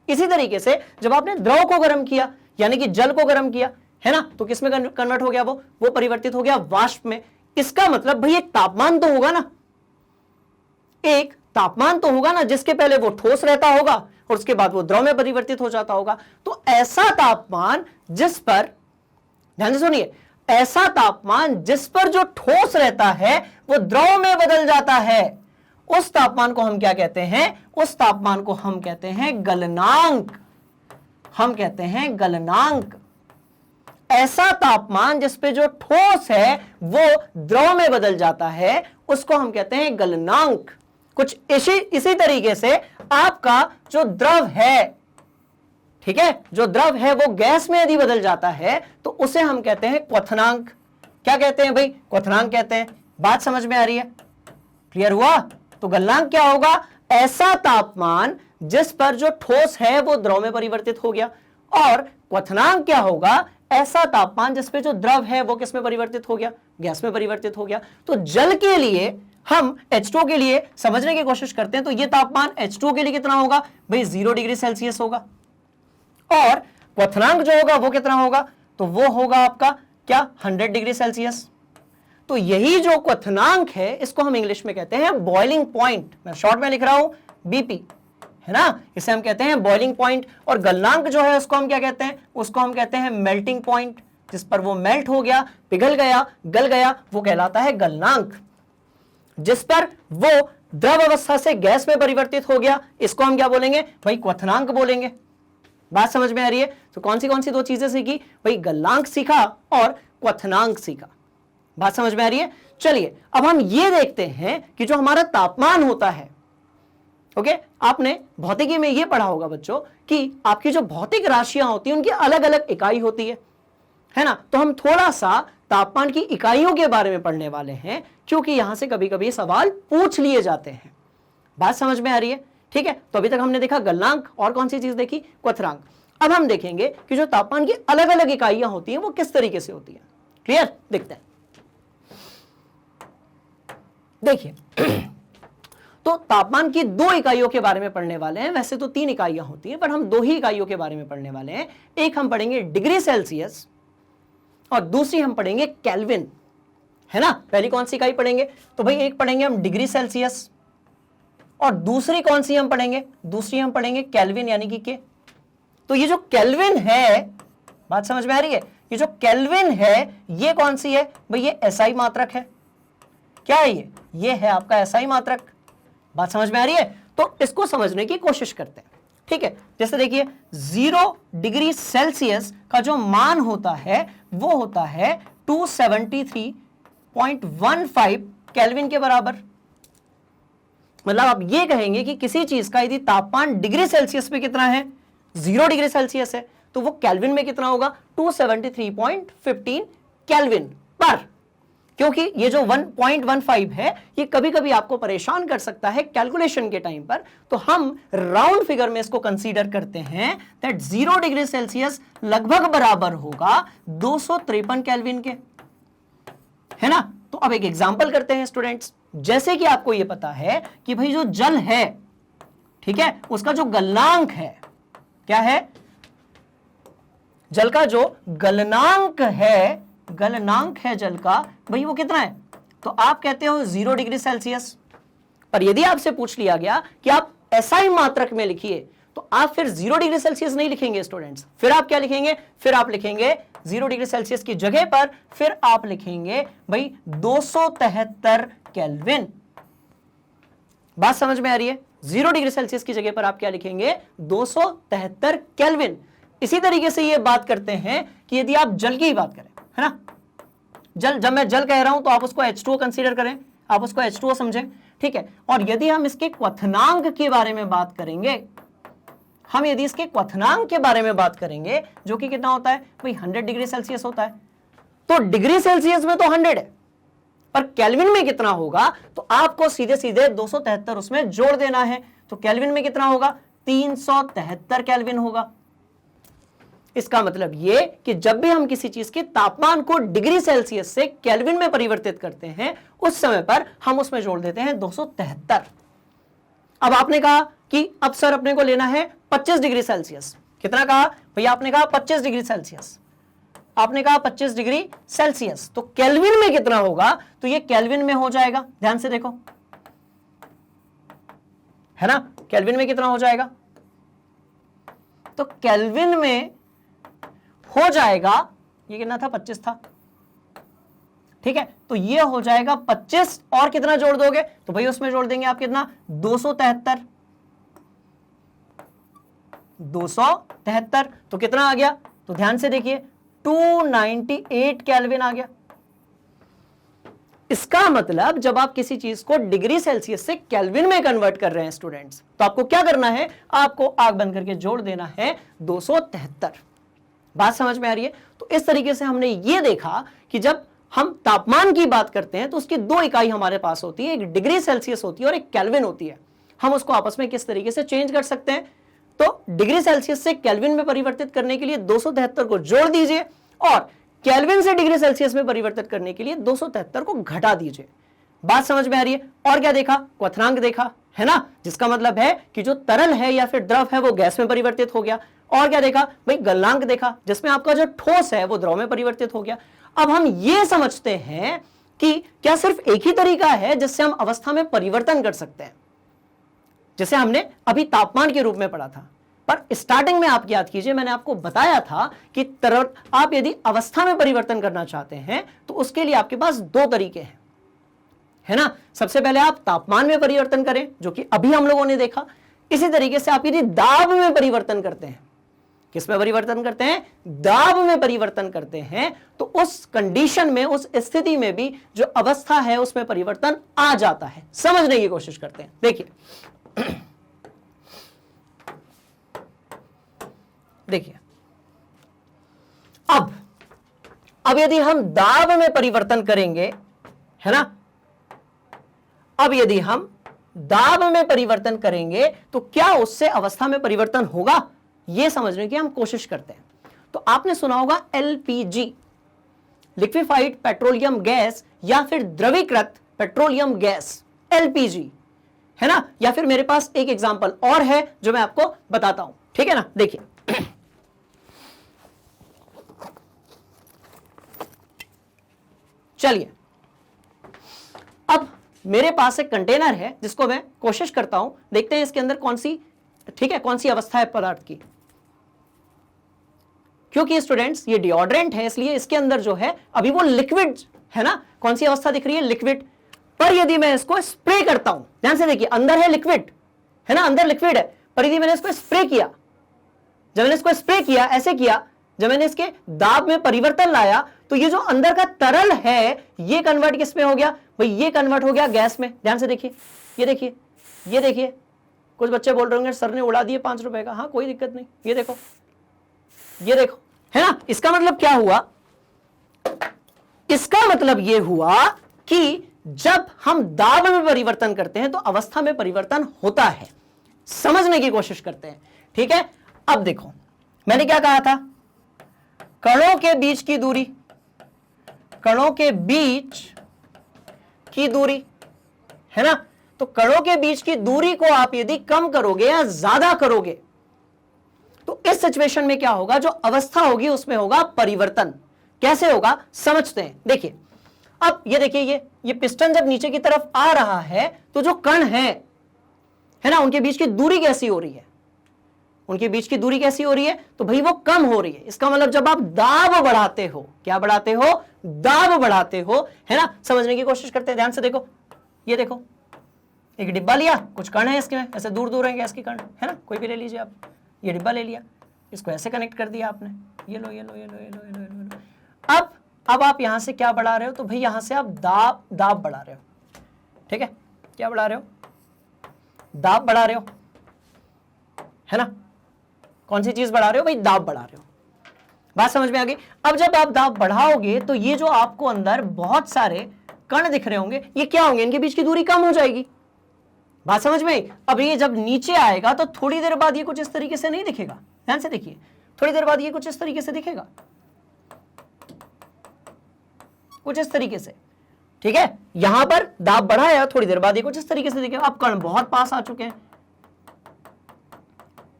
इसी तरीके से जब आपने द्रव को गर्म किया, यानी कि जल को गर्म किया, है ना, तो किस में कन्वर्ट हो गया, वो परिवर्तित हो गया वाष्प में। इसका मतलब भाई एक तापमान तो होगा ना, जिसके पहले वो ठोस रहता होगा और उसके बाद वो द्रव में परिवर्तित हो जाता होगा। तो ऐसा तापमान जिस पर, ध्यान से सुनिए, ऐसा तापमान जिस पर जो ठोस रहता है वो द्रव में बदल जाता है, उस तापमान को हम क्या कहते हैं, उस तापमान को हम कहते हैं गलनांक। ऐसा तापमान जिस पे जो ठोस है वो द्रव में बदल जाता है, उसको हम कहते हैं गलनांक। कुछ इसी तरीके से आपका जो द्रव है, ठीक है, जो द्रव है वो गैस में यदि बदल जाता है तो उसे हम कहते हैं क्वथनांक। क्या कहते हैं भाई? क्वथनांक कहते हैं। बात समझ में आ रही है? क्लियर हुआ? तो गलनांक क्या होगा? ऐसा तापमान जिस पर जो ठोस है वो द्रव में परिवर्तित हो गया। और क्वथनांक क्या होगा? ऐसा तापमान जिस पे जो द्रव है वो किस में परिवर्तित हो गया? गैस में परिवर्तित हो गया। तो जल के लिए हम H2O के लिए समझने की कोशिश करते हैं तो ये तापमान H2O के लिए कितना होगा भाई? 0 डिग्री सेल्सियस होगा। और क्वथनांक जो होगा वो कितना होगा? तो वो होगा आपका क्या? 100 डिग्री सेल्सियस। तो यही जो क्वथनांक है इसको हम इंग्लिश में कहते हैं बॉइलिंग पॉइंट। मैं शॉर्ट में लिख रहा हूं बीपी, है ना, इसे हम कहते हैं बॉइलिंग पॉइंट। और गलनांक जो है उसको हम क्या कहते हैं? उसको हम कहते हैं मेल्टिंग पॉइंट। जिस पर वो मेल्ट हो गया, पिघल गया, गल गया, वो कहलाता है गलनांक। जिस पर वो द्रव अवस्था से गैस में परिवर्तित हो गया, इसको हम क्या बोलेंगे भाई? क्वथनांक बोलेंगे। बात समझ में आ रही है? तो कौन सी दो चीजें सीखी भाई? गलनांक सीखा और क्वथनांक सीखा। बात समझ में आ रही है? चलिए अब हम ये देखते हैं कि जो हमारा तापमान होता है, ओके, आपने भौतिकी में ये पढ़ा होगा बच्चों कि आपकी जो भौतिक राशियां होती हैं उनकी अलग अलग इकाई होती है ना। तो हम थोड़ा सा तापमान की इकाइयों के बारे में पढ़ने वाले हैं क्योंकि यहां से कभी कभी सवाल पूछ लिए जाते हैं। बात समझ में आ रही है? ठीक है, तो अभी तक हमने देखा गलनांक और कौन सी चीज देखी? क्वथनांक। अब हम देखेंगे कि जो तापमान की अलग अलग इकाइयां होती हैं वो किस तरीके से होती है। क्लियर? देखते हैं। देखिए तो तापमान की 2 इकाइयों के बारे में पढ़ने वाले हैं। वैसे तो 3 इकाइयां होती हैं पर हम 2 ही इकाइयों के बारे में पढ़ने वाले हैं। एक हम पढ़ेंगे डिग्री सेल्सियस और दूसरी हम पढ़ेंगे केल्विन, है ना। पहली कौन सी इकाई पढ़ेंगे? तो भाई एक पढ़ेंगे हम डिग्री सेल्सियस और दूसरी कौन सी हम पढ़ेंगे? दूसरी हम पढ़ेंगे केल्विन यानी कि के। तो ये जो केल्विन है, बात समझ में आ रही है? ये जो केल्विन है ये कौन सी है भाई? ये एसआई मात्रक है। क्या है ये है आपका एसआई मात्रक। बात समझ में आ रही है? तो इसको समझने की कोशिश करते हैं। ठीक है, जैसे देखिए 0 डिग्री सेल्सियस का जो मान होता है वो होता है 273.15 केल्विन के बराबर। मतलब आप ये कहेंगे कि किसी चीज का यदि तापमान डिग्री सेल्सियस पे कितना है? 0 डिग्री सेल्सियस है, तो वो केल्विन में कितना होगा? 273.15 केल्विन पर। क्योंकि ये जो 1.15 है ये कभी कभी आपको परेशान कर सकता है कैलकुलेशन के टाइम पर, तो हम राउंड फिगर में इसको कंसीडर करते हैं दैट 0 डिग्री सेल्सियस लगभग बराबर होगा 253 केल्विन के, है ना। तो अब एक एग्जांपल करते हैं स्टूडेंट्स। जैसे कि आपको ये पता है कि भाई जो जल है, ठीक है, उसका जो गलनांक है, क्या है? जल का जो गलनांक है जल का, भाई वो कितना है? तो आप कहते हो 0 डिग्री सेल्सियस। पर यदि आपसे पूछ लिया गया कि आप एसआई मात्रक में लिखिए, तो आप फिर 0 डिग्री सेल्सियस नहीं लिखेंगे स्टूडेंट्स। फिर आप क्या लिखेंगे? फिर आप लिखेंगे 0 डिग्री सेल्सियस की जगह पर फिर आप लिखेंगे भाई 273 केल्विन। बात समझ में आ रही है? 0 डिग्री सेल्सियस की जगह पर आप क्या लिखेंगे? 273 केल्विन। इसी तरीके से ये बात करते हैं कि यदि आप जल की ही बात करें, है ना, जल, जब मैं जल कह रहा हूं तो आप उसको H2O कंसीडर करें, आप उसको H2O समझें, ठीक है। और यदि हम इसके क्वथनांक के बारे में बात करेंगे, हम यदि इसके क्वथनांक के बारे में बात करेंगे जो कि कितना होता है भाई? 100 डिग्री सेल्सियस होता है। तो डिग्री सेल्सियस में तो 100 है, पर केल्विन में कितना होगा? तो आपको सीधे सीधे 273 उसमें जोड़ देना है। तो केल्विन में कितना होगा? 373 केल्विन होगा। इसका मतलब ये कि जब भी हम किसी चीज के तापमान को डिग्री सेल्सियस से केल्विन में परिवर्तित करते हैं उस समय पर हम उसमें जोड़ देते हैं 273। अब आपने कहा कि अब सर अपने को लेना है 25 डिग्री सेल्सियस। कितना कहा भैया? आपने कहा 25 डिग्री सेल्सियस। आपने कहा 25 डिग्री सेल्सियस, तो केल्विन में कितना होगा? तो ये केल्विन में हो जाएगा। ध्यान से देखो, है ना, केल्विन में कितना हो जाएगा? तो केल्विन में हो जाएगा, ये कितना था? 25 था, ठीक है। तो ये हो जाएगा 25 और कितना जोड़ दोगे? तो भाई उसमें जोड़ देंगे आप कितना? 273। 273 तो कितना आ गया? तो ध्यान से देखिए 298 केल्विन आ गया। इसका मतलब जब आप किसी चीज को डिग्री सेल्सियस से केल्विन में कन्वर्ट कर रहे हैं स्टूडेंट्स, तो आपको क्या करना है, आपको आग बंद करके जोड़ देना है 273। बात समझ में आ रही है? तो इस तरीके से हमने ये देखा कि जब हम तापमान की बात करते हैं तो उसकी दो इकाई हमारे पास होती है, एक डिग्री सेल्सियस होती है और एक केल्विन होती है। हम उसको आपस में किस तरीके से चेंज कर सकते हैं, तो डिग्री सेल्सियस से केल्विन में परिवर्तित करने के लिए 273 को जोड़ दीजिए और केल्विन से डिग्री सेल्सियस में परिवर्तित करने के लिए 273 को घटा दीजिए। बात समझ में आ रही है? और क्या देखा, क्वथनांक देखा, है ना, जिसका मतलब है कि जो तरल है या फिर द्रव है वो गैस में परिवर्तित हो गया। और क्या देखा भाई, गलनांक देखा, जिसमें आपका जो ठोस है वो द्रव में परिवर्तित हो गया। अब हम ये समझते हैं कि क्या सिर्फ एक ही तरीका है जिससे हम अवस्था में परिवर्तन कर सकते हैं, जैसे हमने अभी तापमान के रूप में पढ़ा था। पर स्टार्टिंग में आप याद कीजिए, मैंने आपको बताया था कि तरल आप यदि अवस्था में परिवर्तन करना चाहते हैं तो उसके लिए आपके पास दो तरीके हैं, है ना। सबसे पहले आप तापमान में परिवर्तन करें, जो कि अभी हम लोगों ने देखा। इसी तरीके से आप यदि दाब में परिवर्तन करते हैं, किस में परिवर्तन करते हैं, दाब में परिवर्तन करते हैं, तो उस कंडीशन में, उस स्थिति में भी जो अवस्था है उसमें परिवर्तन आ जाता है। समझने की कोशिश करते हैं। देखिए देखिए अब यदि हम दाब में परिवर्तन करेंगे, है ना, अब यदि हम दाब में परिवर्तन करेंगे तो क्या उससे अवस्था में परिवर्तन होगा, यह समझने की हम कोशिश करते हैं। तो आपने सुना होगा एलपीजी, लिक्विफाइड पेट्रोलियम गैस, या फिर द्रवीकृत पेट्रोलियम गैस, एलपीजी, है ना। या फिर मेरे पास एक एग्जांपल और है जो मैं आपको बताता हूं, ठीक है ना। देखिए चलिए, अब मेरे पास एक कंटेनर है जिसको मैं कोशिश करता हूं, देखते हैं इसके अंदर कौन सी, ठीक है, कौन सी अवस्था है पदार्थ की। क्योंकि स्टूडेंट्स ये डिओड्रेंट है, इसलिए इसके अंदर जो है अभी वो लिक्विड है ना। कौन सी अवस्था दिख रही है, लिक्विड। पर यदि मैं इसको स्प्रे करता हूं, ध्यान से देखिए, अंदर है लिक्विड, है ना, अंदर लिक्विड है, पर यदि मैंने इसको स्प्रे किया, जब मैंने इसको स्प्रे किया, ऐसे किया, जब मैंने इसके दाब में परिवर्तन लाया, तो ये जो अंदर का तरल है ये कन्वर्ट किस में हो गया भाई, ये कन्वर्ट हो गया गैस में। ध्यान से देखिए, ये देखिए, ये देखिए। कुछ बच्चे बोल रहे होंगे सर ने उड़ा दिए 5 रुपए का। हाँ, कोई दिक्कत नहीं, ये देखो, ये देखो, है ना। इसका मतलब क्या हुआ, इसका मतलब ये हुआ कि जब हम दाब में परिवर्तन करते हैं तो अवस्था में परिवर्तन होता है। समझने की कोशिश करते हैं, ठीक है। अब देखो, मैंने क्या कहा था, कणों के बीच की दूरी, कणों के बीच की दूरी, है ना। तो कणों के बीच की दूरी को आप यदि कम करोगे या ज्यादा करोगे तो इस सिचुएशन में क्या होगा, जो अवस्था होगी उसमें होगा परिवर्तन। कैसे होगा समझते हैं। देखिए, अब ये देखिए, ये पिस्टन जब नीचे की तरफ आ रहा है तो जो कण है ना, उनके बीच की दूरी कैसी हो रही है, उनके बीच की दूरी कैसी हो रही है, तो भाई वो कम हो रही है। इसका मतलब जब आप दाब बढ़ाते हो, क्या बढ़ाते हो, दाब बढ़ाते हो, है ना। समझने की कोशिश करते हैं, ध्यान से देखो, ये देखो, एक डिब्बा लिया, कुछ कण है इसके में, ऐसे दूर दूर है गैस की कण, है ना, कोई भी ले लीजिए आप। ये डिब्बा ले लिया, इसको ऐसे कनेक्ट कर दिया आपने, ये लो ये लो ये लो ये लो ये लो ये लो। अब आप यहां से क्या बढ़ा रहे हो, तो भाई यहां से आप दाब बढ़ा रहे हो, ठीक है। क्या बढ़ा रहे हो, दाब बढ़ा रहे हो, है ना। कौन सी चीज बढ़ा रहे हो भाई, दाब बढ़ा रहे हो। बात समझ में आ गई। अब जब आप दाब बढ़ाओगे तो ये जो आपको अंदर बहुत सारे कण दिख रहे होंगे, ये क्या होंगे, इनके बीच की दूरी कम हो जाएगी। बात समझ में। अब ये जब नीचे आएगा तो थोड़ी देर बाद ये कुछ इस तरीके से नहीं दिखेगा, ध्यान से देखिए, थोड़ी देर बाद ये कुछ इस तरीके से दिखेगा, कुछ इस तरीके से, ठीक है। यहां पर दाब बढ़ाया, थोड़ी देर बाद ये कुछ इस तरीके से दिखेगा। अब कण बहुत पास आ चुके हैं,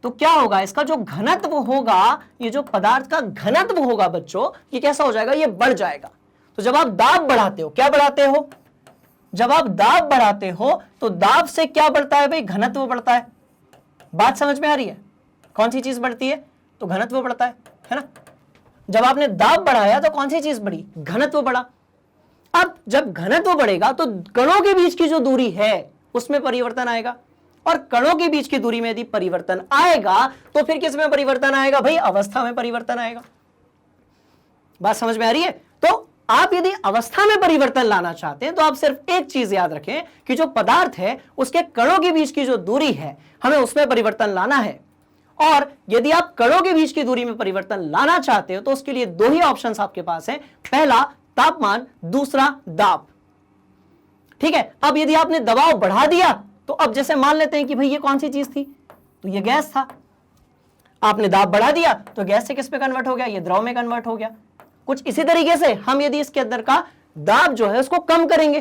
तो क्या होगा, इसका जो घनत्व होगा, ये जो पदार्थ का घनत्व होगा बच्चों, ये कैसा हो जाएगा, ये बढ़ जाएगा। तो जब आप दाब बढ़ाते हो, क्या बढ़ाते हो, जब आप दाब बढ़ाते हो तो दाब से क्या बढ़ता है भाई, घनत्व बढ़ता है। बात समझ में आ रही है, कौन सी चीज बढ़ती है, तो घनत्व बढ़ता है ना। जब आपने दाब बढ़ाया तो कौन सी चीज बढ़ी, घनत्व बढ़ा। अब जब घनत्व बढ़ेगा तो कणों के बीच की जो दूरी है उसमें परिवर्तन आएगा, और कणों के बीच की दूरी में यदि परिवर्तन आएगा तो फिर किस में परिवर्तन आएगा भाई, अवस्था में परिवर्तन आएगा। बात समझ में आ रही है? तो आप यदि अवस्था में परिवर्तन लाना चाहते हैं तो आप सिर्फ एक चीज याद रखें कि जो पदार्थ है उसके कणों के बीच की जो दूरी है हमें उसमें परिवर्तन लाना है। और यदि आप कणों के बीच की दूरी में परिवर्तन लाना चाहते हो तो उसके लिए दो ही ऑप्शंस आपके पास हैं, पहला तापमान, दूसरा दाब। ठीक है, अब यदि आपने दबाव बढ़ा दिया तो अब जैसे मान लेते हैं कि भाई ये कौन सी चीज थी, तो ये गैस था, आपने दाब बढ़ा दिया तो गैस से किस पे कन्वर्ट हो गया, ये द्रव में कन्वर्ट हो गया। कुछ इसी तरीके से हम यदि इसके अंदर का दाब जो है उसको कम करेंगे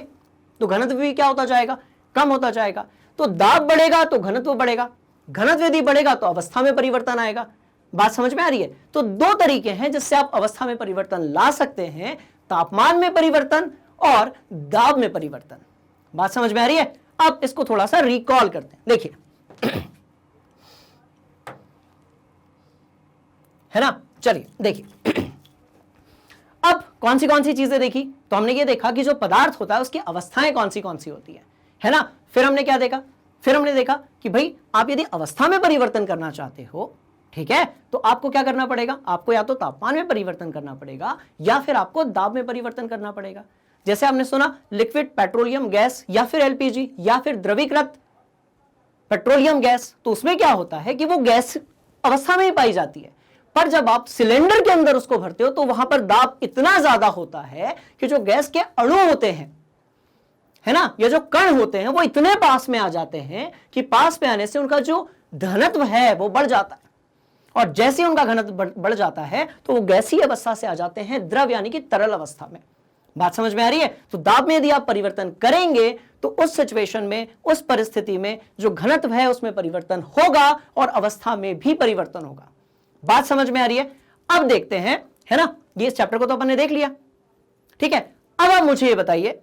तो घनत्व भी क्या होता जाएगा, कम होता जाएगा। तो दाब बढ़ेगा तो घनत्व बढ़ेगा, घनत्व यदि बढ़ेगा तो अवस्था में परिवर्तन आएगा। बात समझ में आ रही है? तो दो तरीके हैं जिससे आप अवस्था में परिवर्तन ला सकते हैं, तापमान में परिवर्तन और दाब में परिवर्तन। बात समझ में आ रही है? अब इसको थोड़ा सा रिकॉल करते हैं, देखिए है ना। चलिए देखिए अब कौन सी चीजें देखी, तो हमने ये देखा कि जो पदार्थ होता है उसकी अवस्थाएं कौन सी होती है ना। फिर हमने क्या देखा, फिर हमने देखा कि भाई आप यदि अवस्था में परिवर्तन करना चाहते हो, ठीक है, तो आपको क्या करना पड़ेगा, आपको या तो तापमान में परिवर्तन करना पड़ेगा या फिर आपको दाब में परिवर्तन करना पड़ेगा। जैसे आपने सुना लिक्विड पेट्रोलियम गैस या फिर एलपीजी या फिर द्रवीकृत पेट्रोलियम गैस, तो उसमें क्या होता है कि वो गैस अवस्था में ही पाई जाती है, पर जब आप सिलेंडर के अंदर उसको भरते हो तो वहां पर दाब इतना ज्यादा होता है कि जो गैस के अणु होते हैं, है ना, ये जो कण होते हैं वो इतने पास में आ जाते हैं कि पास में आने से उनका जो घनत्व है वो बढ़ जाता है, और जैसे ही उनका घनत्व बढ़ जाता है तो वो गैसीय अवस्था से आ जाते हैं द्रव यानी कि तरल अवस्था में। बात समझ में आ रही है? तो दाब में यदि आप परिवर्तन करेंगे तो उस सिचुएशन में, उस परिस्थिति में जो घनत्व है उसमें परिवर्तन होगा और अवस्था में भी परिवर्तन होगा। बात समझ में आ रही है? अब देखते हैं, है ना, ये इस चैप्टर को तो अपन ने देख लिया, ठीक है। अब आप मुझे ये बताइए,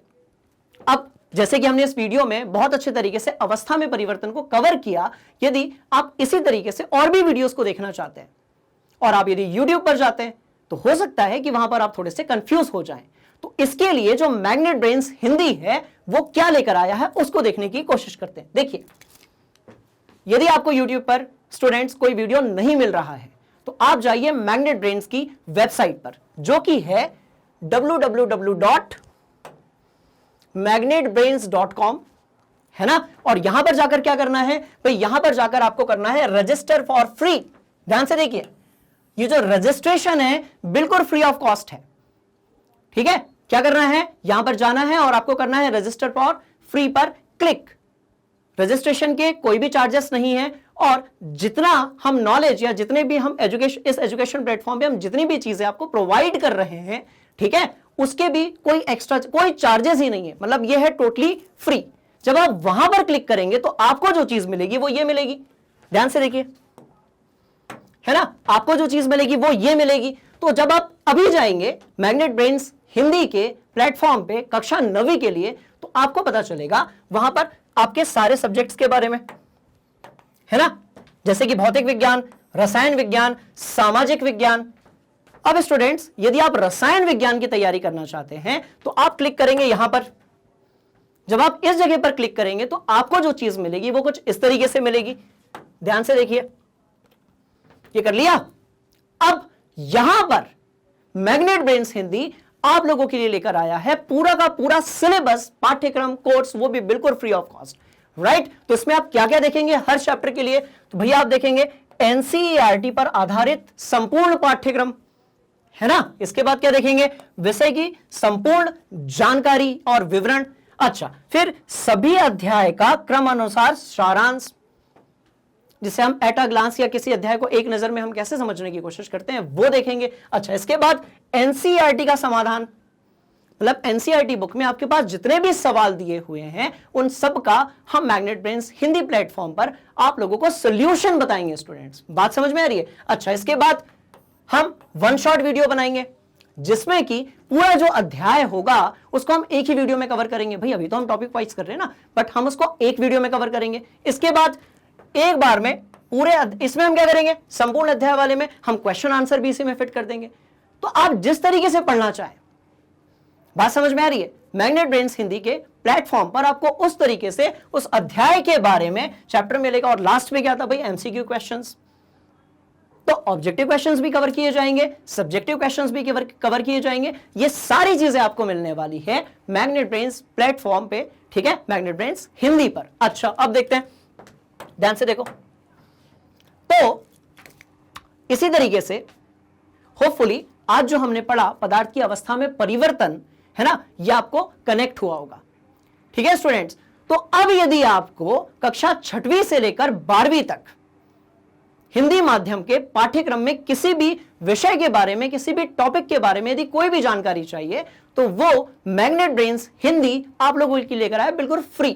अब जैसे कि हमने इस वीडियो में बहुत अच्छे तरीके से अवस्था में परिवर्तन को कवर किया, यदि आप इसी तरीके से और भी वीडियोस को देखना चाहते हैं और आप यदि YouTube पर जाते हैं तो हो सकता है कि वहां पर आप थोड़े से कंफ्यूज हो जाएं। तो इसके लिए जो मैग्नेट ब्रेन्स हिंदी है वो क्या लेकर आया है उसको देखने की कोशिश करते हैं। देखिए, यदि आपको YouTube पर स्टूडेंट्स कोई वीडियो नहीं मिल रहा है तो आप जाइए मैग्नेट ब्रेन्स की वेबसाइट पर, जो कि है www.magnetbrains.com, है ना। और यहां पर जाकर क्या करना है भाई, यहां पर जाकर आपको करना है रजिस्टर फॉर फ्री। ध्यान से देखिए, ये जो रजिस्ट्रेशन है बिल्कुल फ्री ऑफ कॉस्ट है, ठीक है। क्या करना है, यहां पर जाना है और आपको करना है रजिस्टर फॉर फ्री पर क्लिक। रजिस्ट्रेशन के कोई भी चार्जेस नहीं है, और जितना हम नॉलेज या जितने भी हम इस एजुकेशन प्लेटफॉर्म पे हम जितनी भी चीजें आपको प्रोवाइड कर रहे हैं, ठीक है, उसके भी कोई एक्स्ट्रा कोई चार्जेस ही नहीं है, मतलब ये है टोटली फ्री। जब आप वहां पर क्लिक करेंगे तो आपको जो चीज मिलेगी वो ये मिलेगी। ध्यान से देखिए, है ना, आपको जो चीज मिलेगी वो ये मिलेगी। तो जब आप अभी जाएंगे मैग्नेट ब्रेन्स हिंदी के प्लेटफॉर्म पे कक्षा 9वीं के लिए, तो आपको पता चलेगा वहां पर आपके सारे सब्जेक्ट्स के बारे में, है ना, जैसे कि भौतिक विज्ञान, रसायन विज्ञान, सामाजिक विज्ञान। अब स्टूडेंट्स, यदि आप रसायन विज्ञान की तैयारी करना चाहते हैं तो आप क्लिक करेंगे यहां पर। जब आप इस जगह पर क्लिक करेंगे तो आपको जो चीज मिलेगी वो कुछ इस तरीके से मिलेगी। ध्यान से देखिए, ये कर लिया। अब यहां पर मैग्नेट ब्रेन्स हिंदी आप लोगों के लिए लेकर आया है पूरा का पूरा सिलेबस, पाठ्यक्रम, कोर्स, वो भी बिल्कुल फ्री ऑफ कॉस्ट, राइट। तो इसमें आप क्या क्या देखेंगे हर चैप्टर के लिए, तो भैया आप देखेंगे एनसीईआरटी पर आधारित संपूर्ण पाठ्यक्रम, है ना। इसके बाद क्या देखेंगे, विषय की संपूर्ण जानकारी और विवरण। अच्छा, फिर सभी अध्याय का क्रमानुसार सारांश, जिसे हम एट अ ग्लांस या किसी अध्याय को एक नजर में हम कैसे समझने की कोशिश करते हैं वो देखेंगे। अच्छा, इसके बाद एनसीईआरटी का समाधान, मतलब एनसीईआरटी बुक में आपके पास जितने भी सवाल दिए हुए हैं उन सब का हम मैग्नेट ब्रेन्स हिंदी प्लेटफॉर्म पर आप लोगों को सॉल्यूशन बताएंगे स्टूडेंट्स। बात समझ में आ रही है? अच्छा, इसके बाद हम वन शॉट वीडियो बनाएंगे जिसमें कि पूरा जो अध्याय होगा उसको हम एक ही वीडियो में कवर करेंगे। भाई अभी तो हम टॉपिक वाइज कर रहे हैं ना, बट हम उसको एक वीडियो में कवर करेंगे। इसके बाद एक बार में पूरे इसमें हम क्या करेंगे, संपूर्ण अध्याय वाले में हम क्वेश्चन आंसर भी इसी में फिट कर देंगे। तो आप जिस तरीके से पढ़ना चाहें, बात समझ में आ रही है, मैग्नेट ब्रेन्स हिंदी के प्लेटफॉर्म पर आपको उस तरीके से उस अध्याय के बारे में चैप्टर मिलेगा। और लास्ट में क्या था भाई, एमसीक्यू क्वेश्चंस, तो ऑब्जेक्टिव क्वेश्चंस भी कवर किए जाएंगे, सब्जेक्टिव क्वेश्चंस भी कवर किए जाएंगे। ये सारी चीजें आपको मिलने वाली है मैग्नेट ब्रेन्स प्लेटफॉर्म पे, ठीक है, मैग्नेट ब्रेन्स हिंदी पर। अच्छा, अब देखते हैं, ध्यान से देखो। तो इसी तरीके से होपफुली आज जो हमने पढ़ा पदार्थ की अवस्था में परिवर्तन, है ना, यह आपको कनेक्ट हुआ होगा। ठीक है स्टूडेंट्स, तो अब यदि आपको कक्षा 6वीं से लेकर 12वीं तक हिंदी माध्यम के पाठ्यक्रम में किसी भी विषय के बारे में, किसी भी टॉपिक के बारे में यदि कोई भी जानकारी चाहिए, तो वो मैग्नेट ब्रेन्स हिंदी आप लोगों के लिए लेकर आए बिल्कुल फ्री।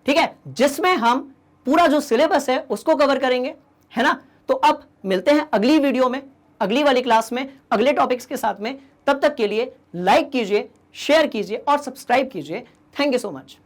ठीक है, जिसमें हम पूरा जो सिलेबस है उसको कवर करेंगे, है ना। तो अब मिलते हैं अगली वीडियो में, अगली वाली क्लास में, अगले टॉपिक्स के साथ में। तब तक के लिए लाइक कीजिए, शेयर कीजिए और सब्सक्राइब कीजिए। Thank you so much.